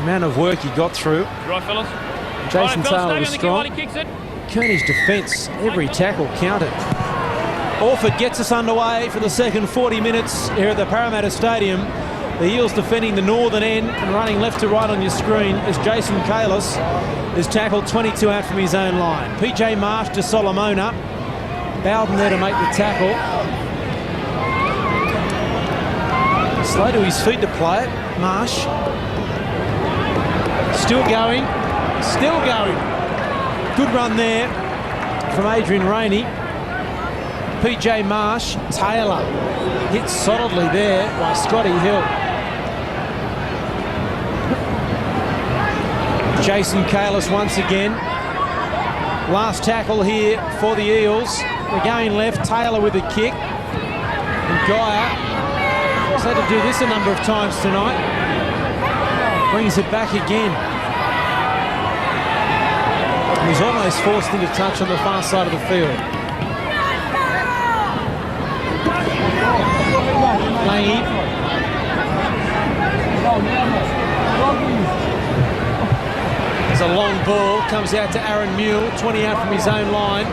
amount of work he got through. Right, fellas. Jason Right, fellas, Taylor stay was on the kick strong. while he kicks it. Kearney's defence, every tackle counted. Orford gets us underway for the second 40 minutes here at the Parramatta Stadium. The Eels defending the northern end and running left to right on your screen as Jason Kalis is tackled 22 out from his own line. PJ Marsh to Solomona. Bowden there to make the tackle. Slow to his feet to play it. Marsh. Still going. Still going. Good run there from Adrian Rainey. PJ Marsh. Taylor hit solidly there by Scotty Hill. Jason Kalis once again. Last tackle here for the Eels. We're going left. Taylor with a kick. And Geyer has had to do this a number of times tonight. Brings it back again. He's almost forced into touch on the far side of the field. Lange. There's a long ball, comes out to Aaron Mule, 20 out from his own line.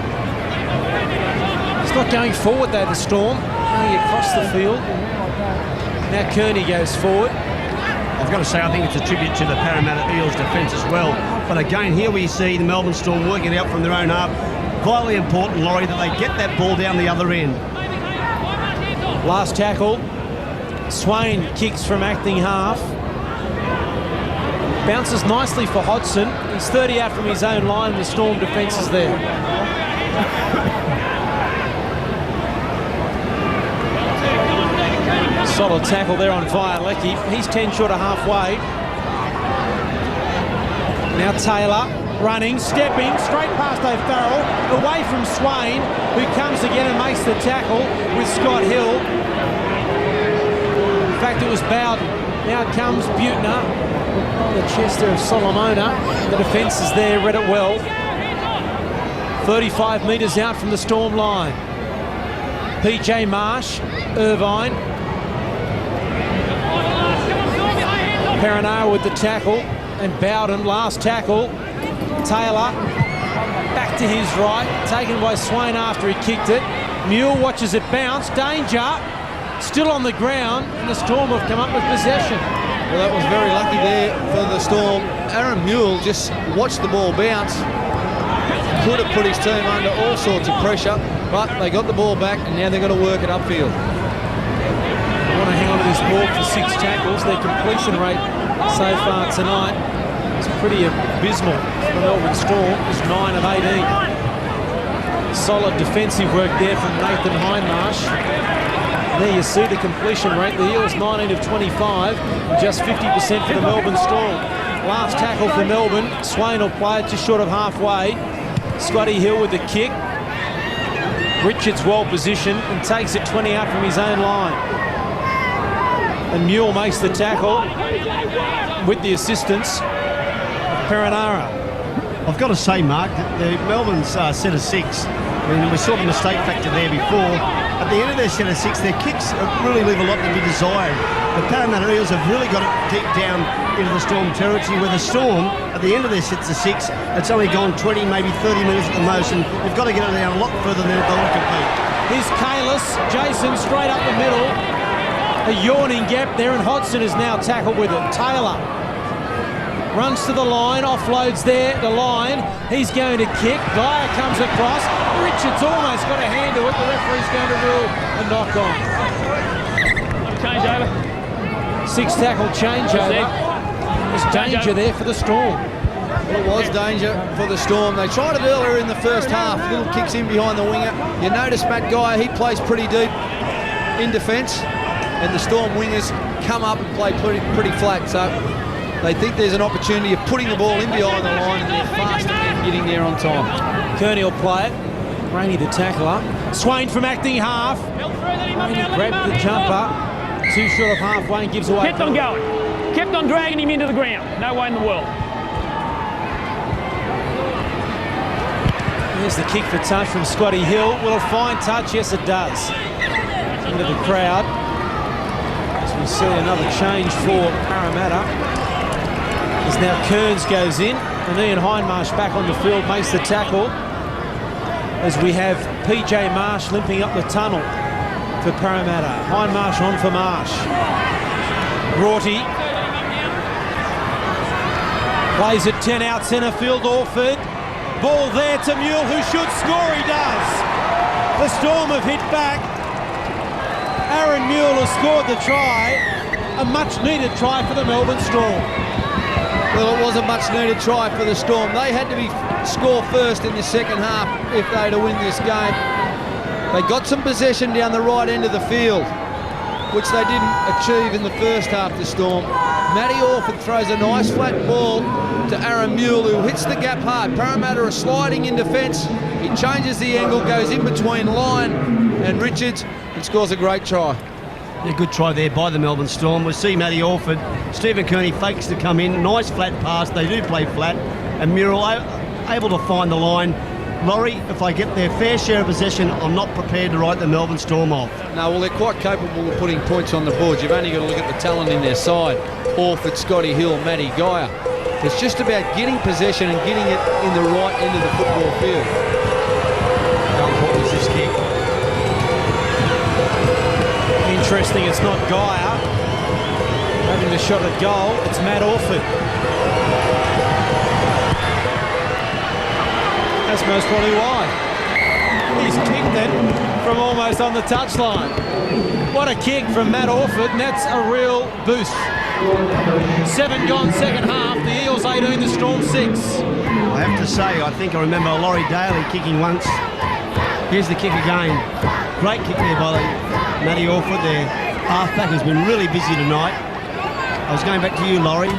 He's not going forward though, the Storm. Only across the field. Now Kearney goes forward. I've got to say, I think it's a tribute to the Parramatta Eels defence as well. But again, here we see the Melbourne Storm working it out from their own half. Vitally important, Laurie, that they get that ball down the other end. Last tackle. Swain kicks from acting half. Bounces nicely for Hodgson. He's 30 out from his own line. The Storm defence is there. Solid tackle there on Violecki. He's 10 short of halfway. Now Taylor running, stepping, straight past O'Farrell, away from Swain, who comes again and makes the tackle with Scott Hill. In fact, it was Bowden. Now comes Butner. The chest there of Solomona. The defence is there, read it well. 35 metres out from the Storm line. PJ Marsh, Irvine. Perenara with the tackle. And Bowden, last tackle. Taylor, back to his right. Taken by Swain after he kicked it. Mule watches it bounce. Danger. Still on the ground, and the Storm have come up with possession. Well, that was very lucky there for the Storm. Aaron Mule just watched the ball bounce. Could have put his team under all sorts of pressure, but they got the ball back, and now they're going to work it upfield. They want to hang on to this ball for 6 tackles. Their completion rate so far tonight is pretty abysmal. The Melbourne Storm is 9 of 18. Solid defensive work there from Nathan Hindmarsh. There you see the completion rate. The Eels 19 of 25, and just 50% for the Melbourne Storm. Last tackle for Melbourne. Swain will play it just short of halfway. Scotty Hill with the kick. Richards well positioned and takes it 20 out from his own line. And Mule makes the tackle with the assistance of Perenara. I've got to say, Mark, that the Melbourne's set of 6, I mean, we saw the mistake factor there before. At the end of their set of 6, their kicks really leave a lot to be desired. The Parramatta Eels have really got it deep down into the Storm territory, where the Storm, at the end of their sets of 6, it's only gone 20, maybe 30 minutes at the most, and they've got to get it down a lot further than they want to compete. Here's Kalis, Jason straight up the middle. A yawning gap there, and Hodgson is now tackled with it. Taylor runs to the line, offloads there, the line. He's going to kick. Geyer comes across. Richards almost got a hand to it. The referee's going to rule a knock on. Change over. 6 tackle changeover. There's danger there for the Storm. Well, it was danger for the Storm. They tried it earlier in the first half. Little kicks in behind the winger. You notice Matt Geyer, he plays pretty deep in defence, and the Storm wingers come up and play pretty flat. So they think there's an opportunity of putting the ball in behind the line, and they're faster than getting there on time. Kearney will play it. Rainey the tackler. Swain from acting half. Rainey grabbed the jumper. Too short of halfway and gives away. Kept on going. Kept on dragging him into the ground. No way in the world. There's the kick for touch from Scotty Hill. Will it find touch? Yes, it does. Into the crowd. As we see another change for Parramatta. As now Kearns goes in, and Ian Hindmarsh back on the field makes the tackle. As we have PJ Marsh limping up the tunnel for Parramatta. Hindmarsh on for Marsh. Broughty plays it 10 out centre field, Orford. Ball there to Mule, who should score. He does. The Storm have hit back. Aaron Mule has scored the try. A much needed try for the Melbourne Storm. Well, it was a much needed try for the Storm. They had to score first in the second half if they to win this game. They got some possession down the right end of the field, which they didn't achieve in the first half, the Storm. Matty Orford throws a nice flat ball to Aaron Mule, who hits the gap hard. Parramatta are sliding in defence. He changes the angle, goes in between Lyon and Richards, and scores a great try. A good try there by the Melbourne Storm. We see Matty Orford. Stephen Kearney fakes to come in. Nice flat pass. They do play flat. And Murrell able to find the line. Laurie, if I get their fair share of possession, I'm not prepared to write the Melbourne Storm off. No, well, they're quite capable of putting points on the board. You've only got to look at the talent in their side. Orford, Scotty Hill, Matty Geyer. It's just about getting possession and getting it in the right end of the football field. How important is this kick? Interesting, it's not Geyer having the shot at goal, it's Matt Orford. That's most probably why. He's kicked it from almost on the touchline. What a kick from Matt Orford, and that's a real boost. 7 gone second half, the Eels 18, the Storm 6. I have to say, I think I remember Laurie Daly kicking once. Here's the kick again. Great kick there by Matty Orford there. Halfback has been really busy tonight. I was going back to you, Laurie.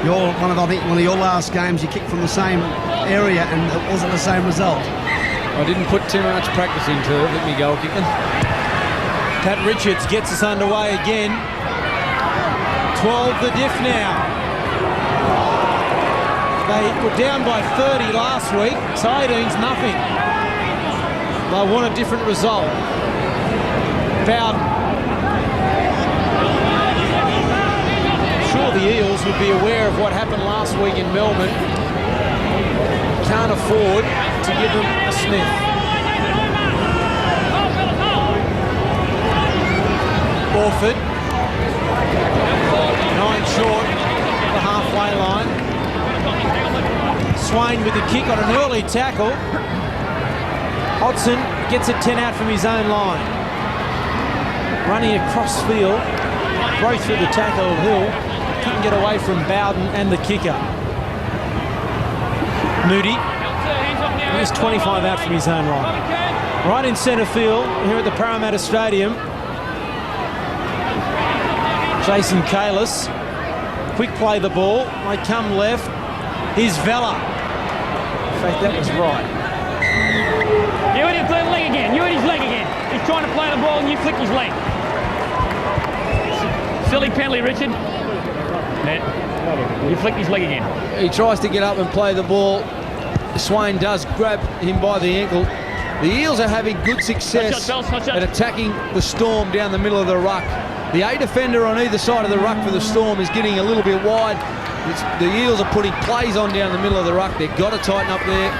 You're one of your last games, you kicked from the same area and it wasn't the same result. I didn't put too much practice into it with me goal kicking. Pat Richards gets us underway again. 12 the diff now. They were down by 30 last week, so 18's nothing. They want a different result. Bowden. I'm sure the Eels would be aware of what happened last week in Melbourne. Can't afford to give them a sniff. Orford. 9 short of the halfway line. Swain with the kick on an early tackle. Hodgson gets it 10 out from his own line. Running across field. Broke through the tackle, Hill. Couldn't get away from Bowden and the kicker. Moody. He's 25 out from his own line. Right in centre field here at the Parramatta Stadium. Jason Kalis. Quick play the ball. They come left. Here's Vella. In fact, that was right. You hit his leg again. You hit his leg again. He's trying to play the ball and you flick his leg. Silly penalty, Richard. Yeah. You flicked his leg again. He tries to get up and play the ball. Swain does grab him by the ankle. The Eels are having good success at attacking the Storm down the middle of the ruck. The A defender on either side of the ruck for the Storm is getting a little bit wide. The Eels are putting plays on down the middle of the ruck. They've got to tighten up there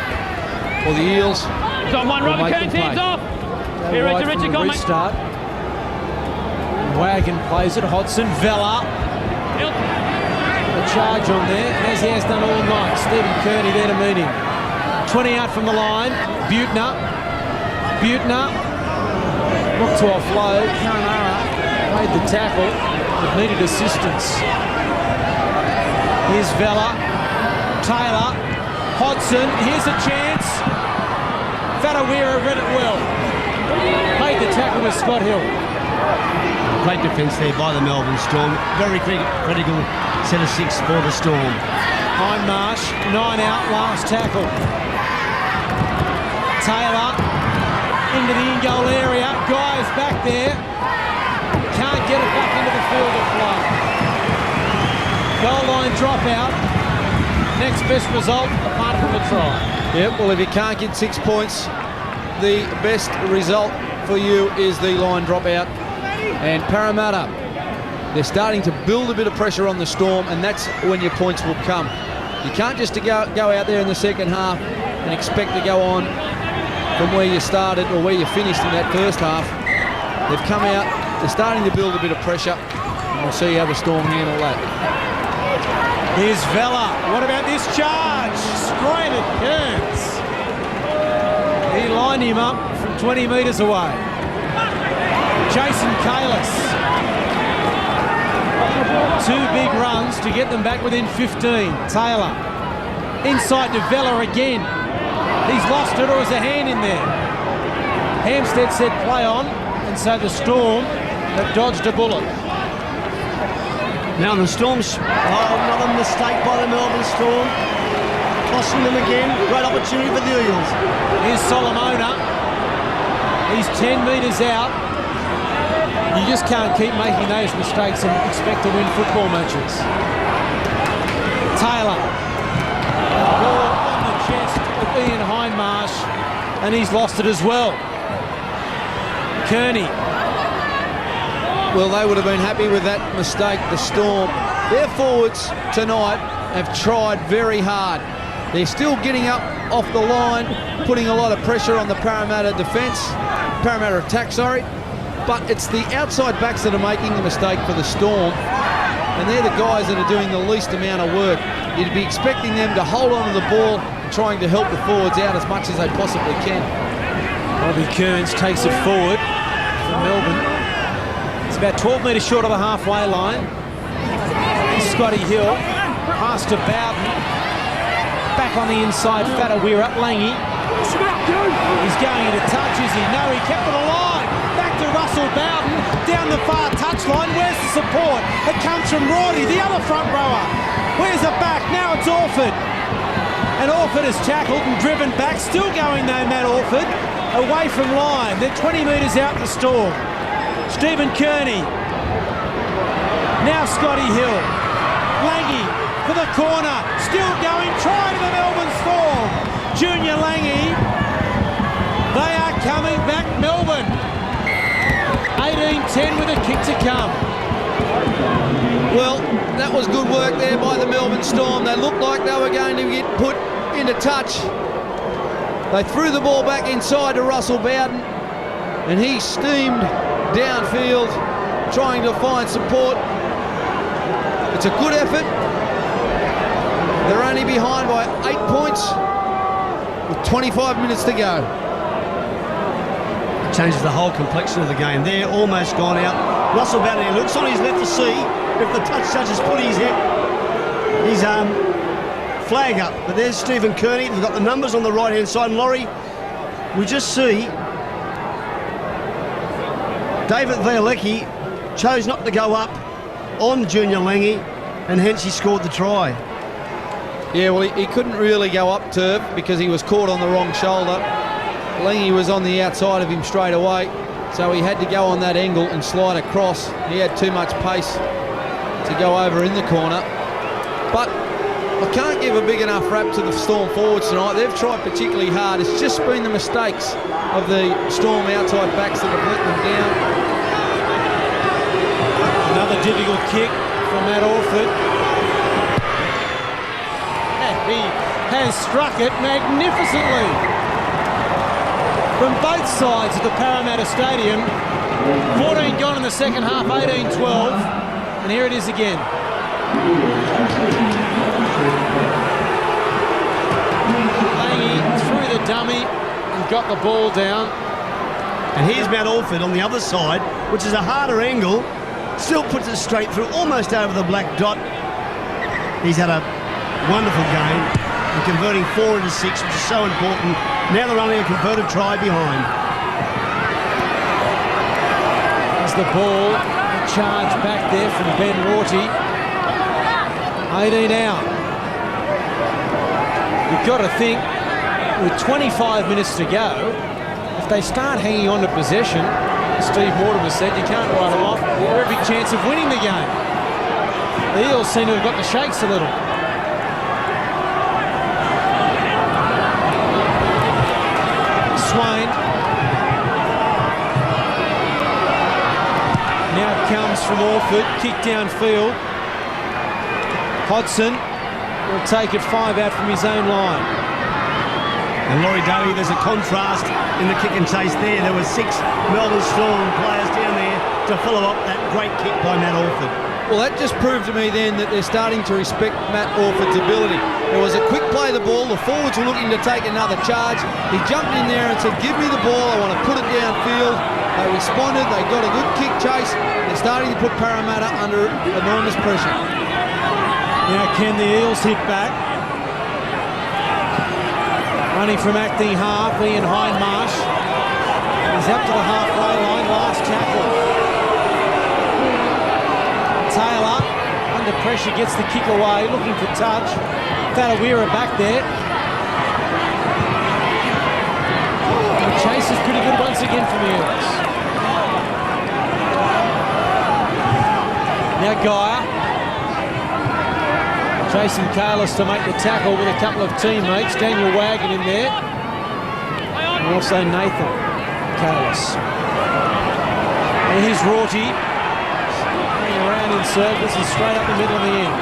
for the Eels. He's on one, Robert Kearns, hands off. Here, Richard, come on. Restart. Wagon plays it. Hodgson, Vella. A charge on there, as he has done all night. Stephen Kearney there to meet him. 20 out from the line. Butner. Looked to offload. Karanara made the tackle, but needed assistance. Here's Vella. Taylor. Hodgson. Here's a chance. Fatawira read it well. Made the tackle with Scott Hill. Great defence there by the Melbourne Storm. Very critical set of 6 for the Storm. Hindmarsh, 9 out, last tackle. Taylor into the in-goal area. Guys back there. Can't get it back into the field of play. Goal line dropout. Next best result apart from a try. Yep, well, if you can't get 6 points, the best result for you is the line dropout. And Parramatta, they're starting to build a bit of pressure on the Storm, and that's when your points will come. You can't just go out there in the second half and expect to go on from where you started or where you finished in that first half. They've come out, they're starting to build a bit of pressure, and we'll see how the Storm handle that. Here's Vella. What about this charge? Straight at Kearns. He lined him up from 20 metres away. Jason Kalis. 2 big runs to get them back within 15. Taylor. Inside to Vella again. He's lost it, or is a hand in there? Hampstead said play on, and so the Storm have dodged a bullet. Now the Storm's, not a mistake by the Melbourne Storm. Tossing them again, great opportunity for the Eels. Here's Solomona. He's 10 metres out. You just can't keep making those mistakes and expect to win football matches. Taylor. Ball on the chest of Ian Hindmarsh, and he's lost it as well. Kearney. Well, they would have been happy with that mistake, the Storm. Their forwards tonight have tried very hard. They're still getting up off the line, putting a lot of pressure on the Parramatta attack, but it's the outside backs that are making the mistake for the Storm, and they're the guys that are doing the least amount of work. You'd be expecting them to hold on to the ball, trying to help the forwards out as much as they possibly can. Bobby Kearns takes it forward for Melbourne. It's about 12 metres short of the halfway line. Scotty Hill, pass to Bowden. Back on the inside, Fatawira, Langy. He's going into touch, is he? No, he kept it alive. Back to Russell Bowden, down the far touchline. Where's the support? It comes from Rorty, the other front rower. Where's it back? Now it's Orford. And Orford is tackled and driven back. Still going though, Matt Orford. Away from line. They're 20 metres out the Storm. Stephen Kearney. Now Scotty Hill. Langy for the corner. Still going. Try to the Melbourne Storm. Junior Langy. They are coming back, Melbourne. 18-10 with a kick to come. Well, that was good work there by the Melbourne Storm. They looked like they were going to get put into touch. They threw the ball back inside to Russell Bowden, and he steamed downfield trying to find support. It's a good effort. They're only behind by 8 points with 25 minutes to go. Changes the whole complexion of the game. They're almost gone out. Russell Bannister looks on his left to see if the touch judge has put his flag up. But there's Stephen Kearney. They've got the numbers on the right-hand side. And Laurie, we just see David Violecki chose not to go up on Junior Lange, and hence he scored the try. Yeah, well, he couldn't really go up Turf because he was caught on the wrong shoulder. Lange was on the outside of him straight away, so he had to go on that angle and slide across. He had too much pace to go over in the corner. But I can't give a big enough rap to the Storm forwards tonight. They've tried particularly hard. It's just been the mistakes of the Storm outside backs that have let them down. Another difficult kick from Matt Orford. He has struck it magnificently. From both sides of the Parramatta Stadium. 14 gone in the second half, 18-12. And here it is again. Lange through the dummy and got the ball down. And here's Matt Orford on the other side, which is a harder angle. Still puts it straight through, almost over the black dot. He's had a wonderful game. And converting 4 into 6, which is so important. Now they're only a converted try behind. There's the ball. Charge back there from Ben Rorty. 18 out. You've got to think, with 25 minutes to go, if they start hanging on to possession, as Steve Mortimer said, you can't write them off, they're a big chance of winning the game. The Eels seem to have got the shakes a little. Swain. Now it comes from Orford, kick downfield. Hodgson will take it 5 out from his own line. And Laurie Daly, there's a contrast in the kick and chase there. There were 6 Melbourne Storm players down there to follow up that great kick by Matt Orford. Well, that just proved to me then that they're starting to respect Matt Orford's ability. There was a quick play of the ball. The forwards were looking to take another charge. He jumped in there and said, give me the ball. I want to put it downfield. They responded. They got a good kick chase. They're starting to put Parramatta under enormous pressure. Now can the Eels hit back? Running from acting half, Ian Hindmarsh. He's up to the halfway line, last tackle. Taylor, under pressure, gets the kick away, looking for touch. Falawira back there. The chase is pretty good once again from the Eels. Now Geyer. Jason Kalis to make the tackle with a couple of teammates. Daniel Wagon in there. And also Nathan Kalis. And here's Rorty. Hanging around in circles and straight up the middle of the end.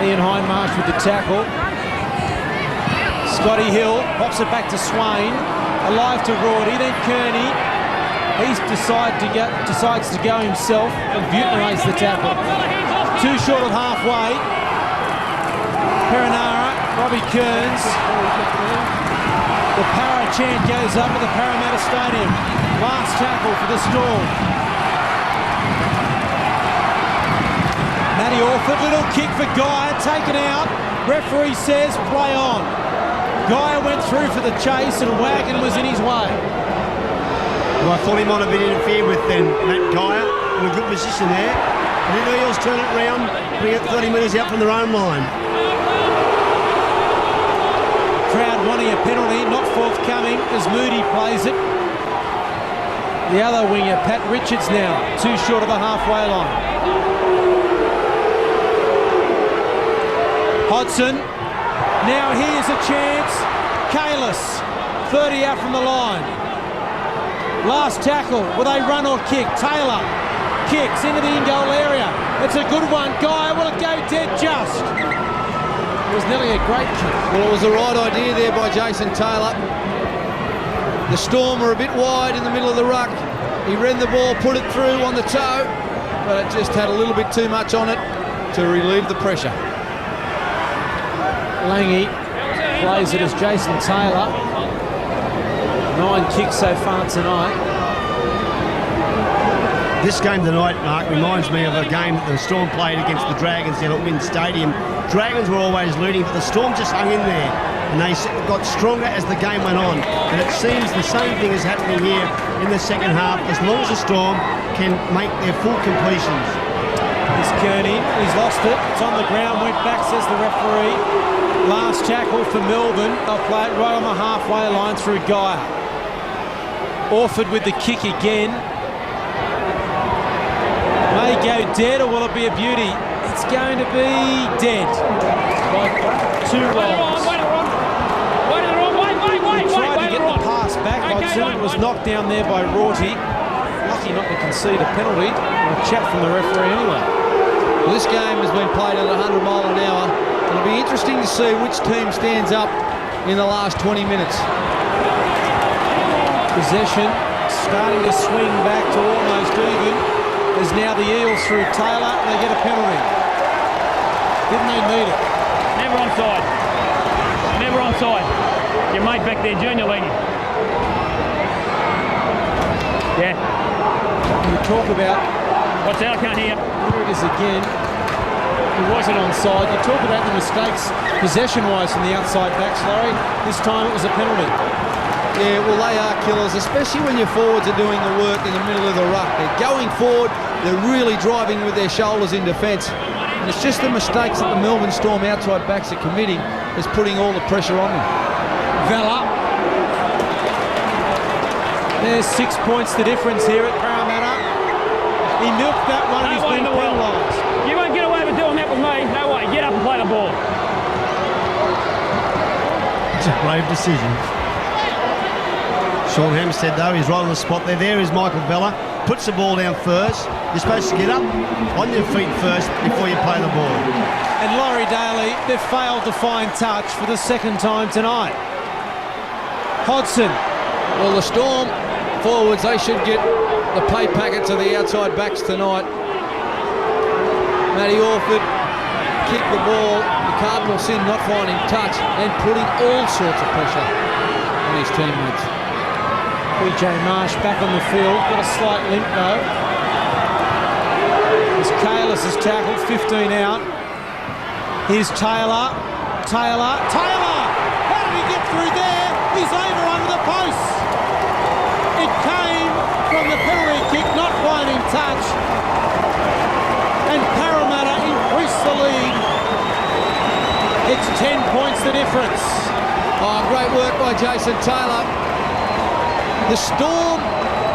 Ian Hindmarsh with the tackle. Scotty Hill pops it back to Swain. Alive to Rorty, then Kearney. He decides to go himself and Butenay's the tackle. Too short of halfway. Perenara, Robbie Kearns. The Para chant goes up at the Parramatta Stadium. Last tackle for the Storm. Matty Orford, little kick for Geyer, taken out. Referee says play on. Geyer went through for the chase and Wagon was in his way. Well, I thought he might have been interfered with then, Matt Geyer, in a good position there. And then the Eels turn it round, bring it 30 metres out from their own line. Crowd wanting a penalty, not forthcoming as Moody plays it. The other winger, Pat Richards now, too short of the halfway line. Hodgson, now here's a chance. Kalis, 30 out from the line. Last tackle, will they run or kick? Taylor kicks into the in-goal area. It's a good one. Geyer, will it go dead just? It was nearly a great kick. Well, it was the right idea there by Jason Taylor. The Storm were a bit wide in the middle of the ruck. He ran the ball, put it through on the toe, but it just had a little bit too much on it to relieve the pressure. Langy plays it as Jason Taylor. 9 kicks so far tonight. This game tonight, Mark, reminds me of a game that the Storm played against the Dragons down at Wynn Stadium. Dragons were always leading, but the Storm just hung in there, and they got stronger as the game went on. And it seems the same thing is happening here in the second half, as long as the Storm can make their full completions. Here's Kearney, he's lost it, it's on the ground, went back, says the referee. Last tackle for Melbourne. They'll play it right on the halfway line through Geyer. Orford with the kick again. May go dead, or will it be a beauty? It's going to be dead by 2 rolls. He tried to get the pass back. Hodgson was knocked down there by Rorty. Lucky not to concede a penalty. A chat from the referee anyway. Well, this game has been played at 100 mile an hour. It'll be interesting to see which team stands up in the last 20 minutes. Possession starting to swing back to almost even. There's now the Eels through Taylor, and they get a penalty. Didn't they need it? Never onside. Never onside. Your mate back there, Junior Laney. Yeah. You talk about... What's that? I can't hear. Here it is again. He wasn't onside. You talk about the mistakes possession-wise from the outside backs, Laurie. This time it was a penalty. Yeah, well, they are killers, especially when your forwards are doing the work in the middle of the ruck. They're going forward, they're really driving with their shoulders in defence. And it's just the mistakes that the Melbourne Storm outside backs are committing is putting all the pressure on them. Vella. There's 6 points the difference here at Parramatta. He milked that one and he's been penalised. You won't get away with doing that with me. No way. Get up and play the ball. It's a brave decision. Sean Hampstead, though, he's right on the spot there. There is Michael Vella. Puts the ball down first. You're supposed to get up on your feet first before you play the ball. And Laurie Daly, they've failed to find touch for the second time tonight. Hodgson. Well, the Storm forwards, they should get the pay packet to the outside backs tonight. Matty Orford kicked the ball. The Cardinals sin not finding touch and putting all sorts of pressure on his teammates. PJ Marsh back on the field, got a slight limp though. As Kalis is tackled, 15 out. Here's Taylor. Taylor. How did he get through there? He's over under the post. It came from the penalty kick, not finding touch. And Parramatta increased the lead. It's 10 points the difference. Oh, great work by Jason Taylor. The Storm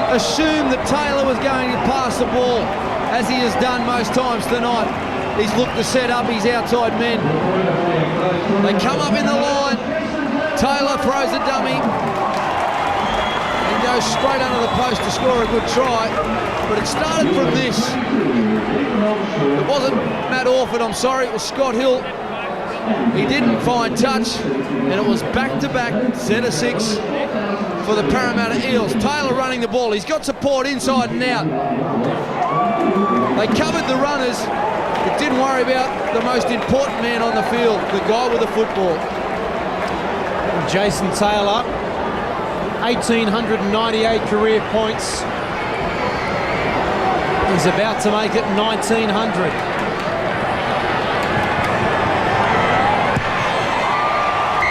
assumed that Taylor was going to pass the ball, as he has done most times tonight. He's looked to set up his outside men. They come up in the line. Taylor throws a dummy and goes straight under the post to score a good try. But it started from this. It wasn't Matt Orford, I'm sorry, it was Scott Hill. He didn't find touch, and it was back-to-back centre 6 for the Parramatta Eels. Taylor running the ball. He's got support inside and out. They covered the runners, but didn't worry about the most important man on the field, the guy with the football. Jason Taylor, 1,898 career points. He's about to make it 1,900.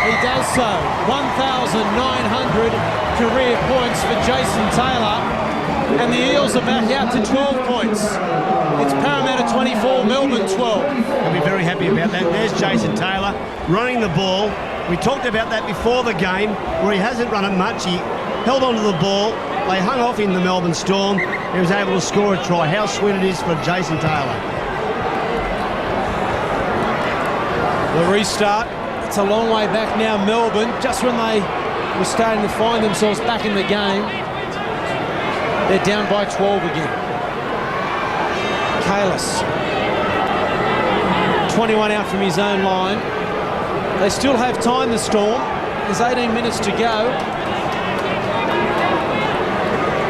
He does so. 1,900 career points for Jason Taylor. And the Eels are back out to 12 points. It's Parramatta 24, Melbourne 12. They'll be very happy about that. There's Jason Taylor running the ball. We talked about that before the game, where he hasn't run it much. He held onto the ball. They hung off in the Melbourne Storm. He was able to score a try. How sweet it is for Jason Taylor. The restart. It's a long way back now, Melbourne. Just when they were starting to find themselves back in the game, they're down by 12 again. Kalis. 21 out from his own line. They still have time, the Storm. There's 18 minutes to go.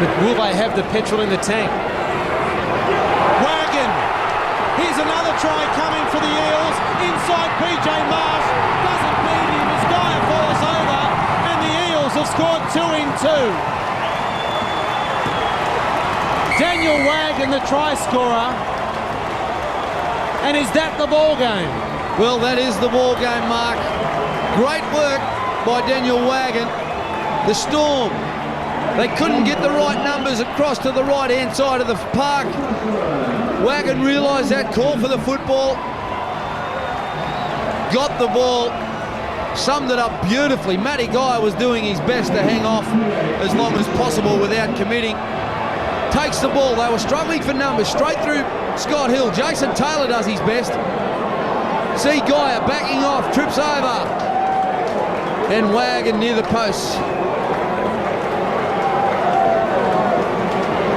But will they have the petrol in the tank? Wagon. Here's another try coming for the Eels. Inside PJ Marsh. Doesn't beat him as Guy falls over. And the Eels have scored 2 in 2. Daniel Wagon, the try scorer. And is that the ball game? Well, that is the ball game, Mark. Great work by Daniel Wagon. The Storm, they couldn't get the right numbers across to the right-hand side of the park. Wagon realised that, call for the football. Got the ball. Summed it up beautifully. Matty Guy was doing his best to hang off as long as possible without committing. Takes the ball. They were struggling for numbers. Straight through Scott Hill. Jason Taylor does his best. See Guy backing off. Trips over. And Wagon near the post.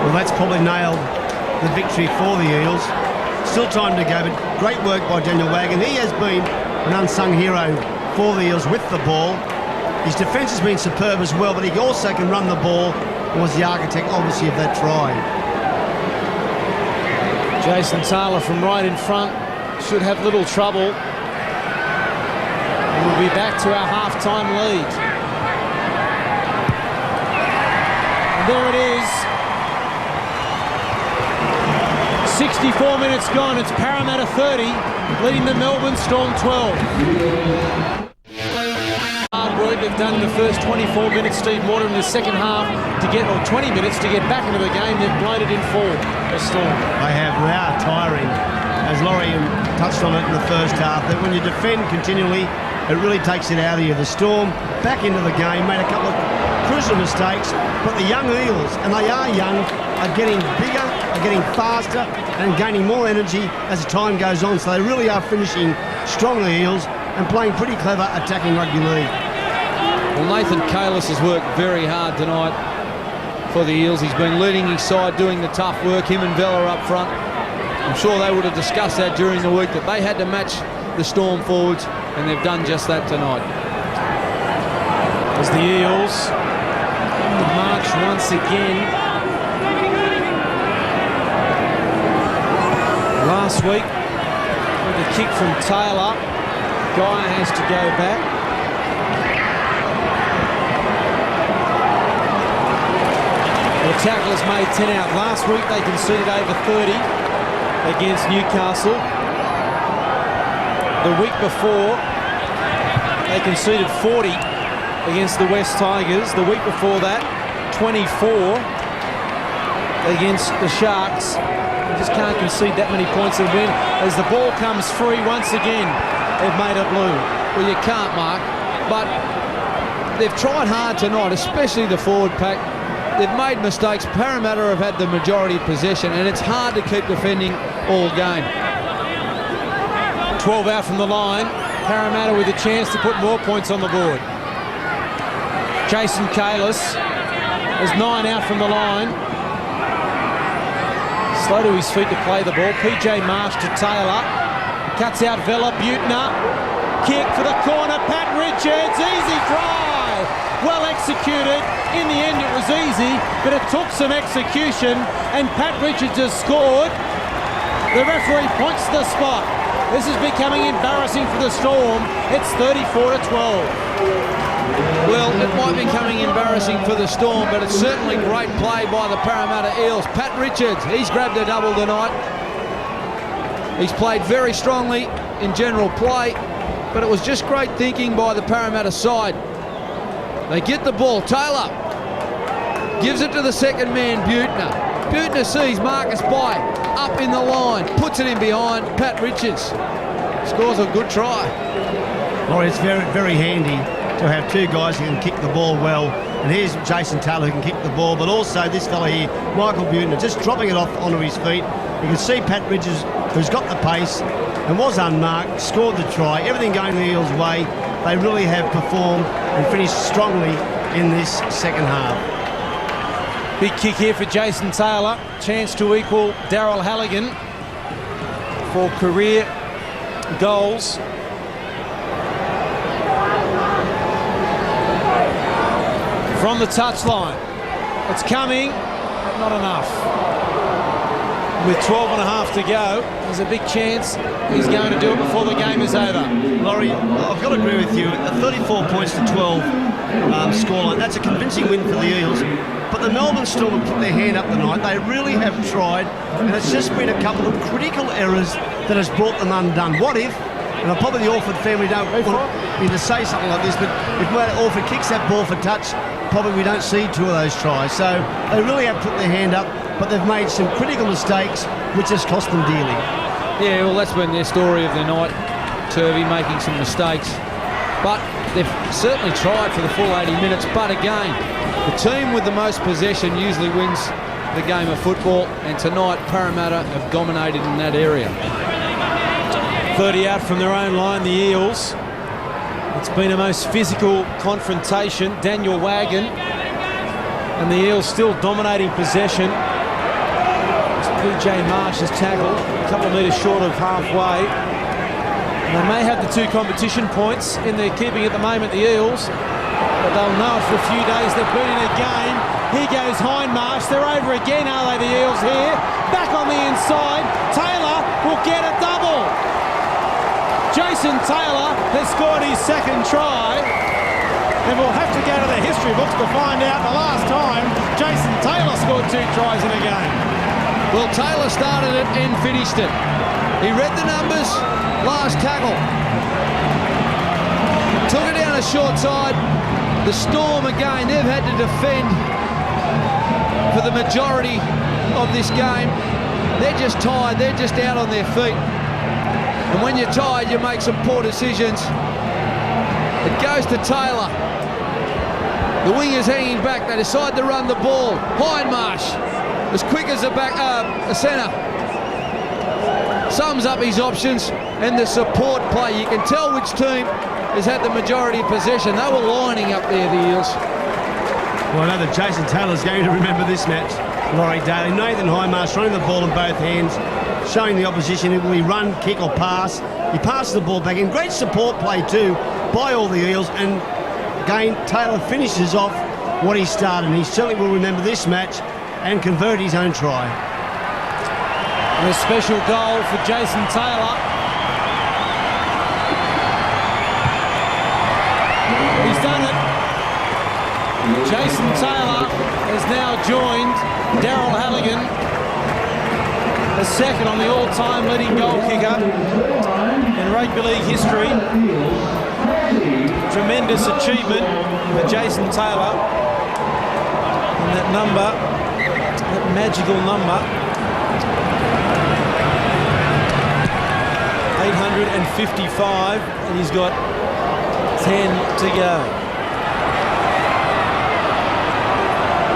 Well, that's probably nailed the victory for the Eels. Still time to go, but great work by Daniel Wagon. He has been an unsung hero for the Eels with the ball. His defence has been superb as well, but he also can run the ball and was the architect, obviously, of that try. Jason Taylor from right in front should have little trouble. And we'll be back to our half-time lead. And there it is. 64 minutes gone. It's Parramatta 30, leading the Melbourne Storm 12. Hard work they've done in the first 24 minutes. Steve Morton in the second half to get, or 20 minutes to get back into the game. They've blown it in 4. The Storm. They have. They are tiring. As Laurie touched on it in the first half, that when you defend continually, it really takes it out of you. The Storm back into the game, made a couple of crucial mistakes, but the young Eels, and they are young, are getting bigger, are getting faster, and gaining more energy as the time goes on. So they really are finishing strong, the Eels, and playing pretty clever attacking rugby league. Well, Nathan Kalis has worked very hard tonight for the Eels. He's been leading his side, doing the tough work, him and Vella up front. I'm sure they would have discussed that during the week, that they had to match the Storm forwards, and they've done just that tonight. As the Eels march once again. Last week, with a kick from Taylor, Guy has to go back. The tacklers made 10 out. Last week they conceded over 30 against Newcastle. The week before they conceded 40 against the West Tigers. The week before that, 24 against the Sharks. You just can't concede that many points and win. As the ball comes free once again, they've made it blue. Well, you can't, Mark, but they've tried hard tonight, especially the forward pack. They've made mistakes. Parramatta have had the majority of possession, and it's hard to keep defending all game. 12 out from the line. Parramatta with a chance to put more points on the board. Jason Kalis is 9 out from the line. Slow to his feet to play the ball. PJ Marsh to Taylor. Cuts out Vella. Butner. Kick for the corner. Pat Richards. Easy try. Well executed. In the end it was easy, but it took some execution, and Pat Richards has scored. The referee points to the spot. This is becoming embarrassing for the Storm. It's 34-12. Well, it might be becoming embarrassing for the Storm, but it's certainly great play by the Parramatta Eels. Pat Richards, he's grabbed a double tonight. He's played very strongly in general play, but it was just great thinking by the Parramatta side. They get the ball. Taylor gives it to the second man, Butner. Butner sees Marcus Bai up in the line, puts it in behind. Pat Richards scores a good try. Laurie, it's very, very handy to have two guys who can kick the ball well. And here's Jason Taylor who can kick the ball, but also this fella here, Michael Butner, just dropping it off onto his feet. You can see Pat Richards, who's got the pace and was unmarked, scored the try. Everything going the Eels' way. They really have performed and finished strongly in this second half. Big kick here for Jason Taylor. Chance to equal Darryl Halligan for career goals. From the touchline. It's coming. but not enough. With 12 and a half to go, there's a big chance he's going to do it before the game is over. Laurie, I've got to agree with you. A 34 points to 12 scoreline. That's a convincing win for the Eels. But the Melbourne Storm have put their hand up tonight. They really have tried, and it's just been a couple of critical errors that has brought them undone. What if, and probably the Orford family don't want me to say something like this, but if Orford kicks that ball for touch, probably we don't see two of those tries. So they really have put their hand up, but they've made some critical mistakes, which has cost them dearly. Yeah, well, that's been their story of the night, Turvey, making some mistakes. But they've certainly tried for the full 80 minutes. But again, the team with the most possession usually wins the game of football, and tonight Parramatta have dominated in that area. 30 out from their own line, the Eels. It's been a most physical confrontation. Daniel Wagon and the Eels still dominating possession. PJ Marsh's tackle, a couple of metres short of halfway. And they may have the 2 competition points in their keeping at the moment, the Eels, but they'll know it for a few days. They've been in a game. Here goes Hindmarsh. They're over again, are they, the Eels here? Back on the inside. Taylor will get a double. Jason Taylor has scored his second try. And we'll have to go to the history books to find out the last time Jason Taylor scored 2 tries in a game. Well, Taylor started it and finished it. He read the numbers, last tackle. Took it down a short side. The Storm, again, they've had to defend for the majority of this game. They're just tired, they're just out on their feet. And when you're tired, you make some poor decisions. It goes to Taylor. The wingers hanging back, they decide to run the ball. Hindmarsh, as quick as a centre, sums up his options, and the support play. You can tell which team has had the majority of possession. They were lining up there, the Eels. Well, I know that Jason Taylor's going to remember this match, Laurie Daly. Nathan Hindmarsh running the ball in both hands, showing the opposition will he run, kick or pass. He passes the ball back in. Great support play too by all the Eels, and again, Taylor finishes off what he started. And he certainly will remember this match and convert his own try. And a special goal for Jason Taylor. He's done it. Jason Taylor has now joined Daryl Halligan, the second on the all-time leading goal kicker in rugby league history. Tremendous achievement for Jason Taylor. And that number, that magical number, 855, and he's got 10 to go.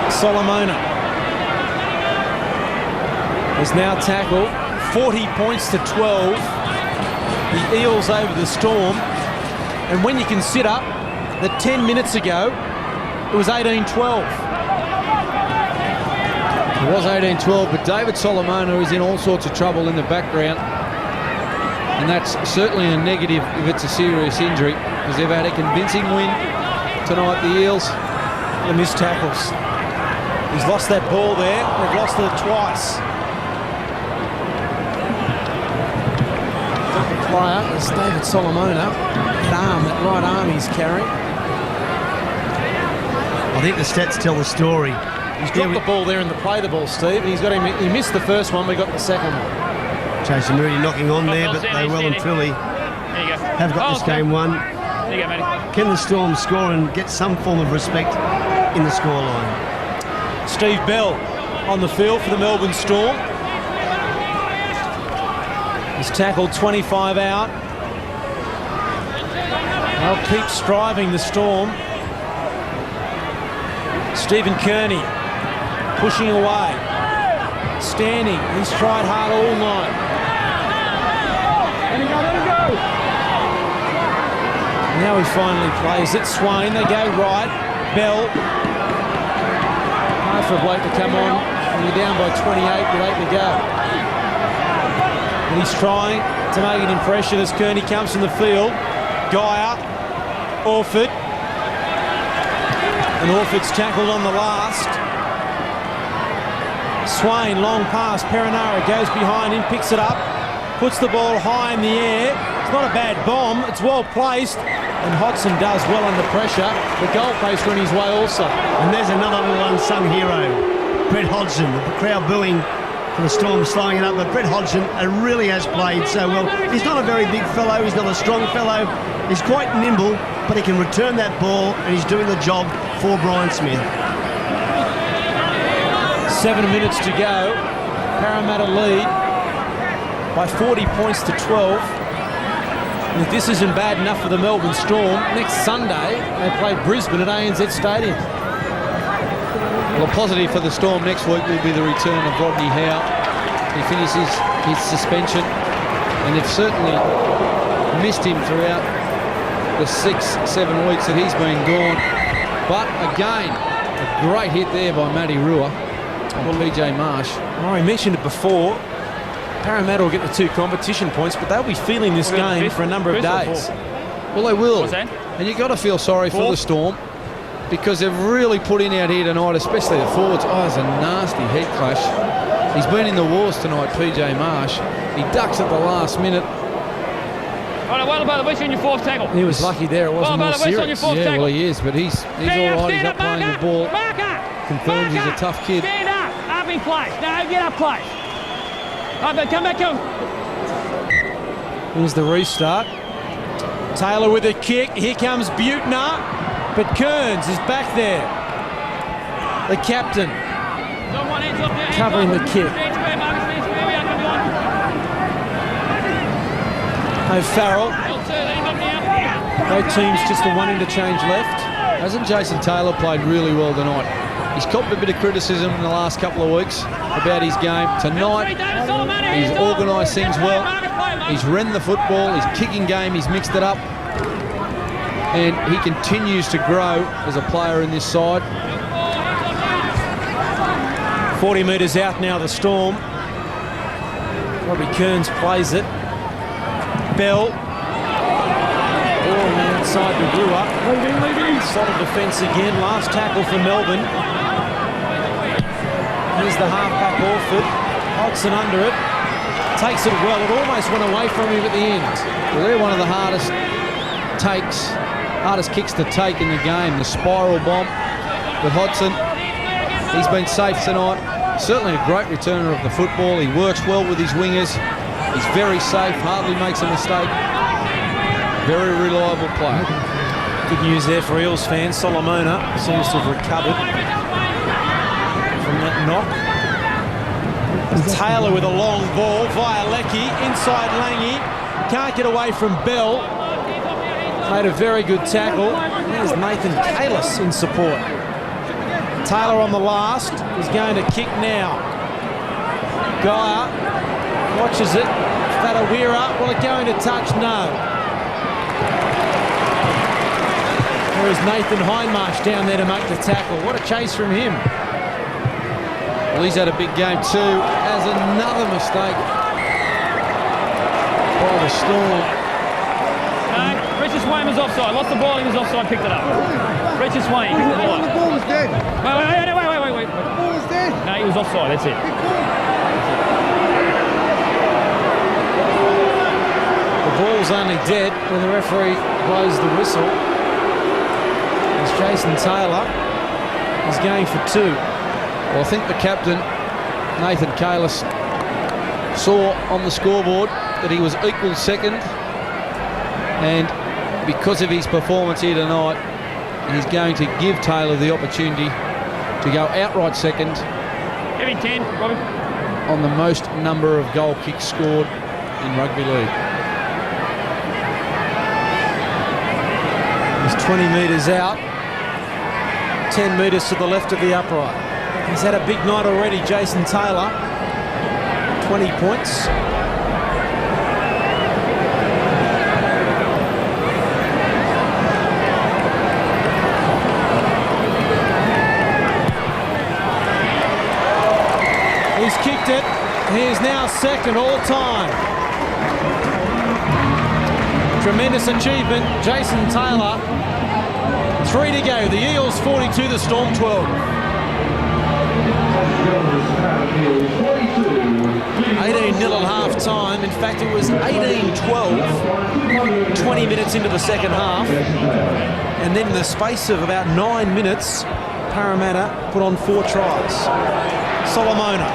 Solomona has now tackled. 40 points to 12. The Eels over the Storm. And when you consider that 10 minutes ago, it was 18-12. It was 18-12, but David Solomona is in all sorts of trouble in the background. And that's certainly a negative if it's a serious injury, because they've had a convincing win tonight, the Eels. The missed tackles. He's lost that ball there. They've lost it twice. The player is David Solomona. That right arm he's carrying. I think the stats tell the story. He's dropped the ball there in the play the ball, Steve. He's got him. He missed the first one. We got the second one. Jason Moody knocking on there, but they well and truly have got this game won. There you go, matey. Can the Storm score and get some form of respect in the scoreline? Steve Bell on the field for the Melbourne Storm. He's tackled 25 out. They'll keep striving, the Storm. Stephen Kearney pushing away. Standing. He's tried hard all night. Let him go. Now he finally plays it. Swain, they go right. Bell. Hard for a bloke to come on. And you're down by 28 with 8 to go. And he's trying to make an impression as Kearney comes from the field. Geyer, Orford. And Orford's tackled on the last. Swain, long pass. Perenara goes behind him, picks it up, puts the ball high in the air. It's not a bad bomb. It's well placed. And Hodgson does well under pressure. The goalpost went his way also. And there's another little unsung hero, Brett Hodgson. The crowd booing for the Storm slowing it up, but Brett Hodgson really has played so well. He's not a very big fellow, he's not a strong fellow, he's quite nimble, but he can return that ball and he's doing the job for Brian Smith. 7 minutes to go. Parramatta lead by 40 points to 12. And if this isn't bad enough for the Melbourne Storm, next Sunday they play Brisbane at ANZ Stadium. Well, a positive for the Storm next week will be the return of Rodney Howe. He finishes his suspension, and they've certainly missed him throughout the 6-7 weeks that he's been gone. But again, a great hit there by Matty Rua on PJ Marsh. I mentioned it before. Parramatta will get the 2 competition points, but they'll be feeling this game for a number of days. Well, they will. What's that? And you've got to feel sorry for the Storm, because they've really put in out here tonight, especially the forwards. Oh, it's a nasty head clash. He's been in the wars tonight, PJ Marsh. He ducks at the last minute. Right, well about the West on your 4th tackle. He was lucky there. It wasn't more serious. Yeah, well, he is, but he's all right. He's up playing the ball. Confirms he's a tough kid. Stand up. Up in place. No, get up place. Come back. Here's the restart. Taylor with a kick. Here comes Butner. But Kearns is back there. The captain covering the kick. O'Farrell. Both teams just the 1 interchange left. Hasn't Jason Taylor played really well tonight? He's copped a bit of criticism in the last couple of weeks about his game. Tonight, he's organised things well. He's run the football, his kicking game, he's mixed it up. And he continues to grow as a player in this side. 40 metres out now, the Storm. Robbie Kearns plays it. Bell. Ball on the outside to Rua. Solid defence again. Last tackle for Melbourne. Here's the half-back Orford. Hodgson under it. Takes it well. It almost went away from him at the end. Well, they're one of the hardest kicks to take in the game. The spiral bomb with Hodgson. He's been safe tonight. Certainly a great returner of the football. He works well with his wingers. He's very safe, hardly makes a mistake. Very reliable player. Good news there for Eels fans. Solomona seems to have recovered from that knock. Taylor with a long ball via Leckie. Inside Langy. Can't get away from Bell. Made a very good tackle. There's Nathan Kalis in support. Taylor on the last. He's going to kick now. Geyer watches it. Fadawira. Will it go into touch? No. There is Nathan Hindmarsh down there to make the tackle. What a chase from him. Well, he's had a big game too. Has another mistake by the Storm. No, Richard Swain was offside. Lost the ball, he was offside, picked it up. Richard Swain picked the ball up. The ball was dead. Wait. The ball was dead. No, he was offside, that's it. The ball's only dead when the referee blows the whistle. As Jason Taylor is going for 2. Well, I think the captain, Nathan Kalis, saw on the scoreboard that he was equal second, and because of his performance here tonight, he's going to give Taylor the opportunity to go outright second. Give him 10, Robbie. On the most number of goal kicks scored in rugby league. He's 20 metres out. 10 metres to the left of the upright. He's had a big night already, Jason Taylor. 20 points. He's kicked it. He is now second all time. Tremendous achievement, Jason Taylor. 3 to go. The Eels 42, the Storm 12. 18-0 at half time. In fact, it was 18-12, 20 minutes into the second half. And then in the space of about 9 minutes, Parramatta put on 4 tries. Solomona,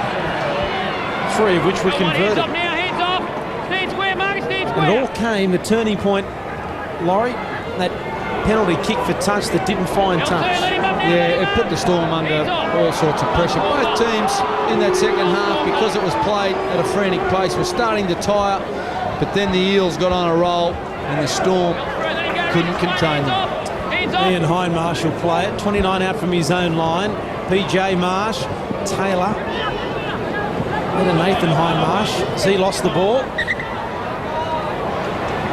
3 of which were converted. Hands up now, hands off. Stand square, Marcus, stand And it square. all came, the turning point, Laurie, that penalty kick for touch that didn't find touch. Yeah, it put the Storm under all sorts of pressure. Both teams in that second half, because it was played at a frantic pace, were starting to tire, but then the Eels got on a roll and the Storm couldn't contain them. Ian Hindmarsh will play it. 29 out from his own line. PJ Marsh, Taylor. Then Nathan Hindmarsh. Has he lost the ball?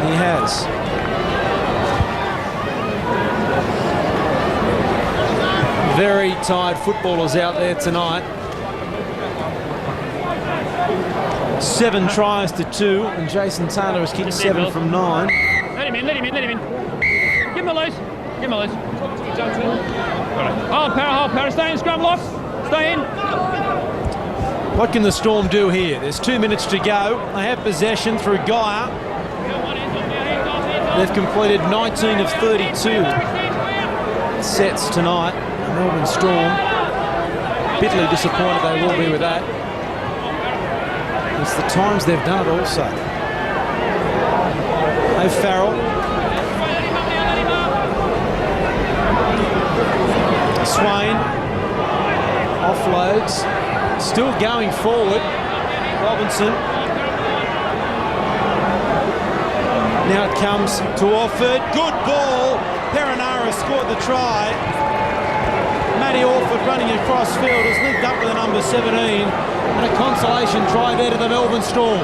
He has. Very tired footballers out there tonight. 7 tries to 2, and Jason Taylor has kicked 7 from 9. Let him in, let him in, let him in. Give him a loose. Give him a loose. Hold Parra, stay in scrum lock. Stay in. What can the Storm do here? There's 2 minutes to go. They have possession through Geyer. They've completed 19 of 32 sets tonight. The Melbourne Storm, bitterly disappointed they will be with that. It's the times they've done it also. O'Farrell. Swain offloads, still going forward. Robinson. Now it comes to Orford. Good ball. Perenara scored the try. Matty Orford running across field has linked up with the number 17, and a consolation try there to the Melbourne Storm.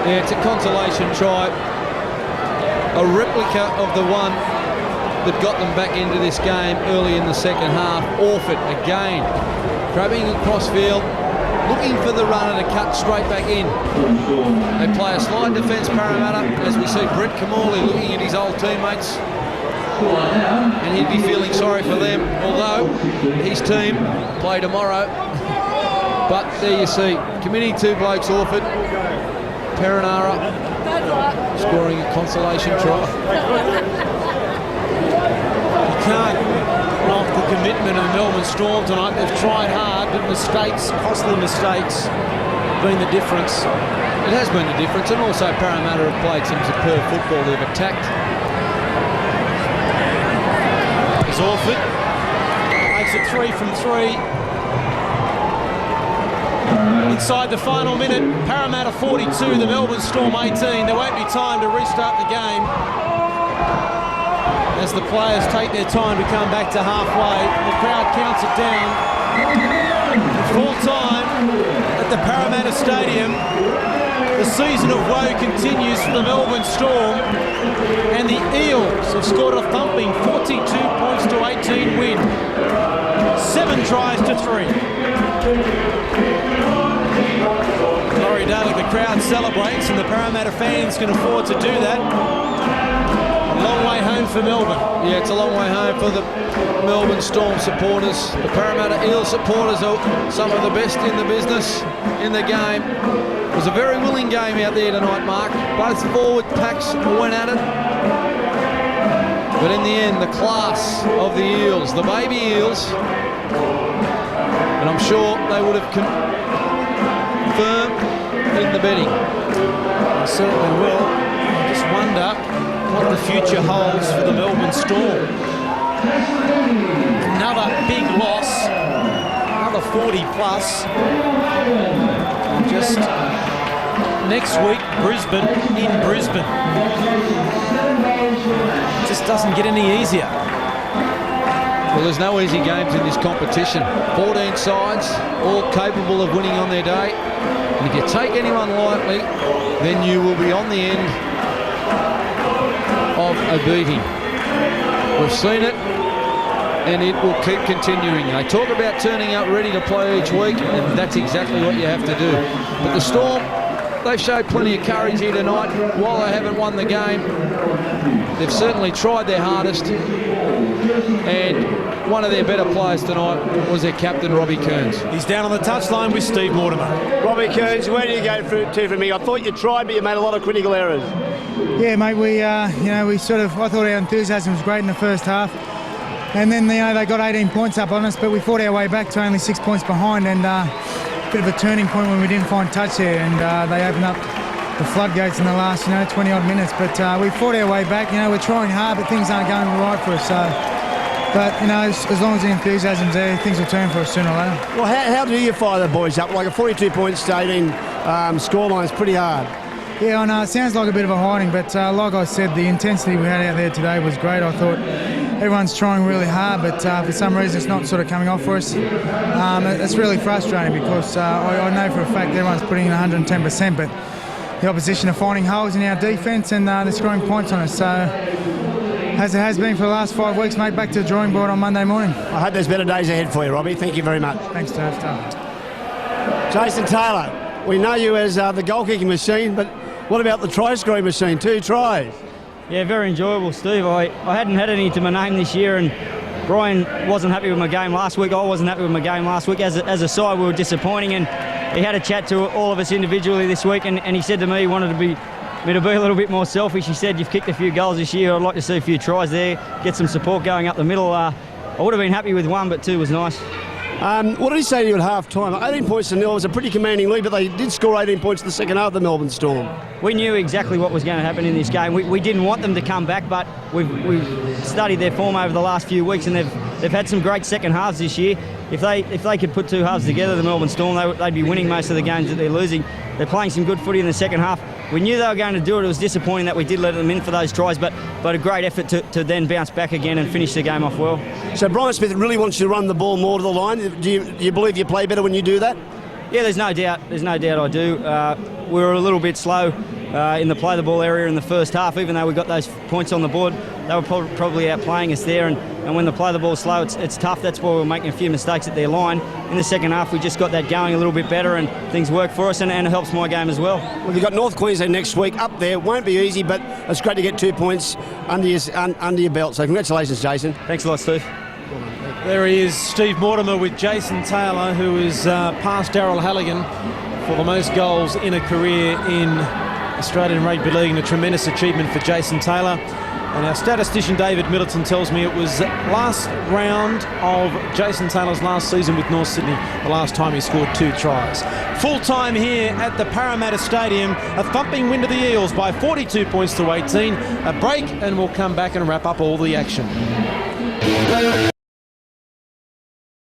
Yeah, it's a consolation try. A replica of the one that got them back into this game early in the second half. Orford again, grabbing across field, looking for the runner to cut straight back in. They play a slide defence, Parramatta, as we see Brett Kamali looking at his old teammates. And he'd be feeling sorry for them, although his team play tomorrow. But there you see, committing 2 blokes, Orford, Perenara scoring a consolation try. You can't knock the commitment of the Melbourne Storm tonight. They've tried hard, but mistakes, costly mistakes, have been the difference. It has been the difference, and also Parramatta have played some superb football. They've attacked. There's Orford. Makes it 3 from 3. Inside the final minute, Parramatta 42, the Melbourne Storm 18. There won't be time to restart the game as the players take their time to come back to halfway. The crowd counts it down. Full time at the Parramatta Stadium. The season of woe continues for the Melbourne Storm, and the Eels have scored a thumping 42 points to 18 win. 7 tries to 3. Laurie Daly, the crowd celebrates, and the Parramatta fans can afford to do that. A long way home for Melbourne. Yeah, it's a long way home for the Melbourne Storm supporters. The Parramatta Eels supporters are some of the best in the business in the game. It was a very willing game out there tonight, Mark. Both forward packs went at it. But in the end, the class of the Eels, the baby Eels, and I'm sure they would have confirmed in the betting. They certainly will. I just wonder what the future holds for the Melbourne Storm. Another big loss, another 40 plus. And just next week, Brisbane in Brisbane. It just doesn't get any easier. Well, there's no easy games in this competition. 14 sides, all capable of winning on their day. And if you take anyone lightly, then you will be on the end of a beating. We've seen it, and it will keep continuing. They talk about turning up ready to play each week, and that's exactly what you have to do. But the Storm, they've showed plenty of courage here tonight. While they haven't won the game, they've certainly tried their hardest, and one of their better players tonight was their captain, Robbie Kearns. He's down on the touchline with Steve Mortimer. Robbie Kearns, where do you go to for me? I thought you tried, but you made a lot of critical errors. Yeah, mate, I thought our enthusiasm was great in the first half. And then, they got 18 points up on us, but we fought our way back to only 6 points behind, and a bit of a turning point when we didn't find touch there, and they opened up the floodgates in the last, 20-odd minutes. But we fought our way back. We're trying hard, but things aren't going right for us. But, as long as the enthusiasm's there, things will turn for us sooner or later. Well, how do you fire the boys up? Like a 42 points to 18 scoreline is pretty hard. Yeah, I know, it sounds like a bit of a hiding, but like I said, the intensity we had out there today was great. I thought everyone's trying really hard, but for some reason it's not sort of coming off for us. It's really frustrating because I know for a fact everyone's putting in 110%, but the opposition are finding holes in our defence and they're scoring points on us. So, as it has been for the last 5 weeks, mate, back to the drawing board on Monday morning. I hope there's better days ahead for you, Robbie. Thank you very much. Thanks, Dave. Jason Taylor, we know you as the goal-kicking machine, but what about the try-scoring machine? 2 tries. Yeah, very enjoyable, Steve. I hadn't had any to my name this year, and Brian wasn't happy with my game last week. I wasn't happy with my game last week. As a side, we were disappointing, and he had a chat to all of us individually this week, and he said to me he wanted me to be a little bit more selfish. He said, "You've kicked a few goals this year. I'd like to see a few tries there, get some support going up the middle." I would have been happy with 1, but 2 was nice. What did he say to you at half-time? 18 points to 0 was a pretty commanding lead, but they did score 18 points in the second half, the Melbourne Storm. We knew exactly what was going to happen in this game. We didn't want them to come back, but we've studied their form over the last few weeks, and they've had some great second halves this year. If they could put 2 halves together, the Melbourne Storm, they'd be winning most of the games that they're losing. They're playing some good footy in the second half. We knew they were going to do it. It was disappointing that we did let them in for those tries, but a great effort to then bounce back again and finish the game off well. So Brian Smith really wants you to run the ball more to the line. Do you believe you play better when you do that? Yeah, there's no doubt I do. We were a little bit slow in the play the ball area in the first half, even though we got those points on the board. They were probably outplaying us there, and when the play the ball slow, it's tough. That's why we're making a few mistakes at their line. In the second half, we just got that going a little bit better, and things work for us, and it helps my game as well. Well, you've got North Queensland next week up there. Won't be easy, but it's great to get 2 points under your belt. So congratulations, Jason. Thanks a lot, Steve. There he is, Steve Mortimer with Jason Taylor, who is past Darryl Halligan for the most goals in a career in Australian Rugby League, and a tremendous achievement for Jason Taylor. And our statistician David Middleton tells me it was last round of Jason Taylor's last season with North Sydney, the last time he scored 2 tries. Full time here at the Parramatta Stadium, a thumping win to the Eels by 42 points to 18. A break, and we'll come back and wrap up all the action.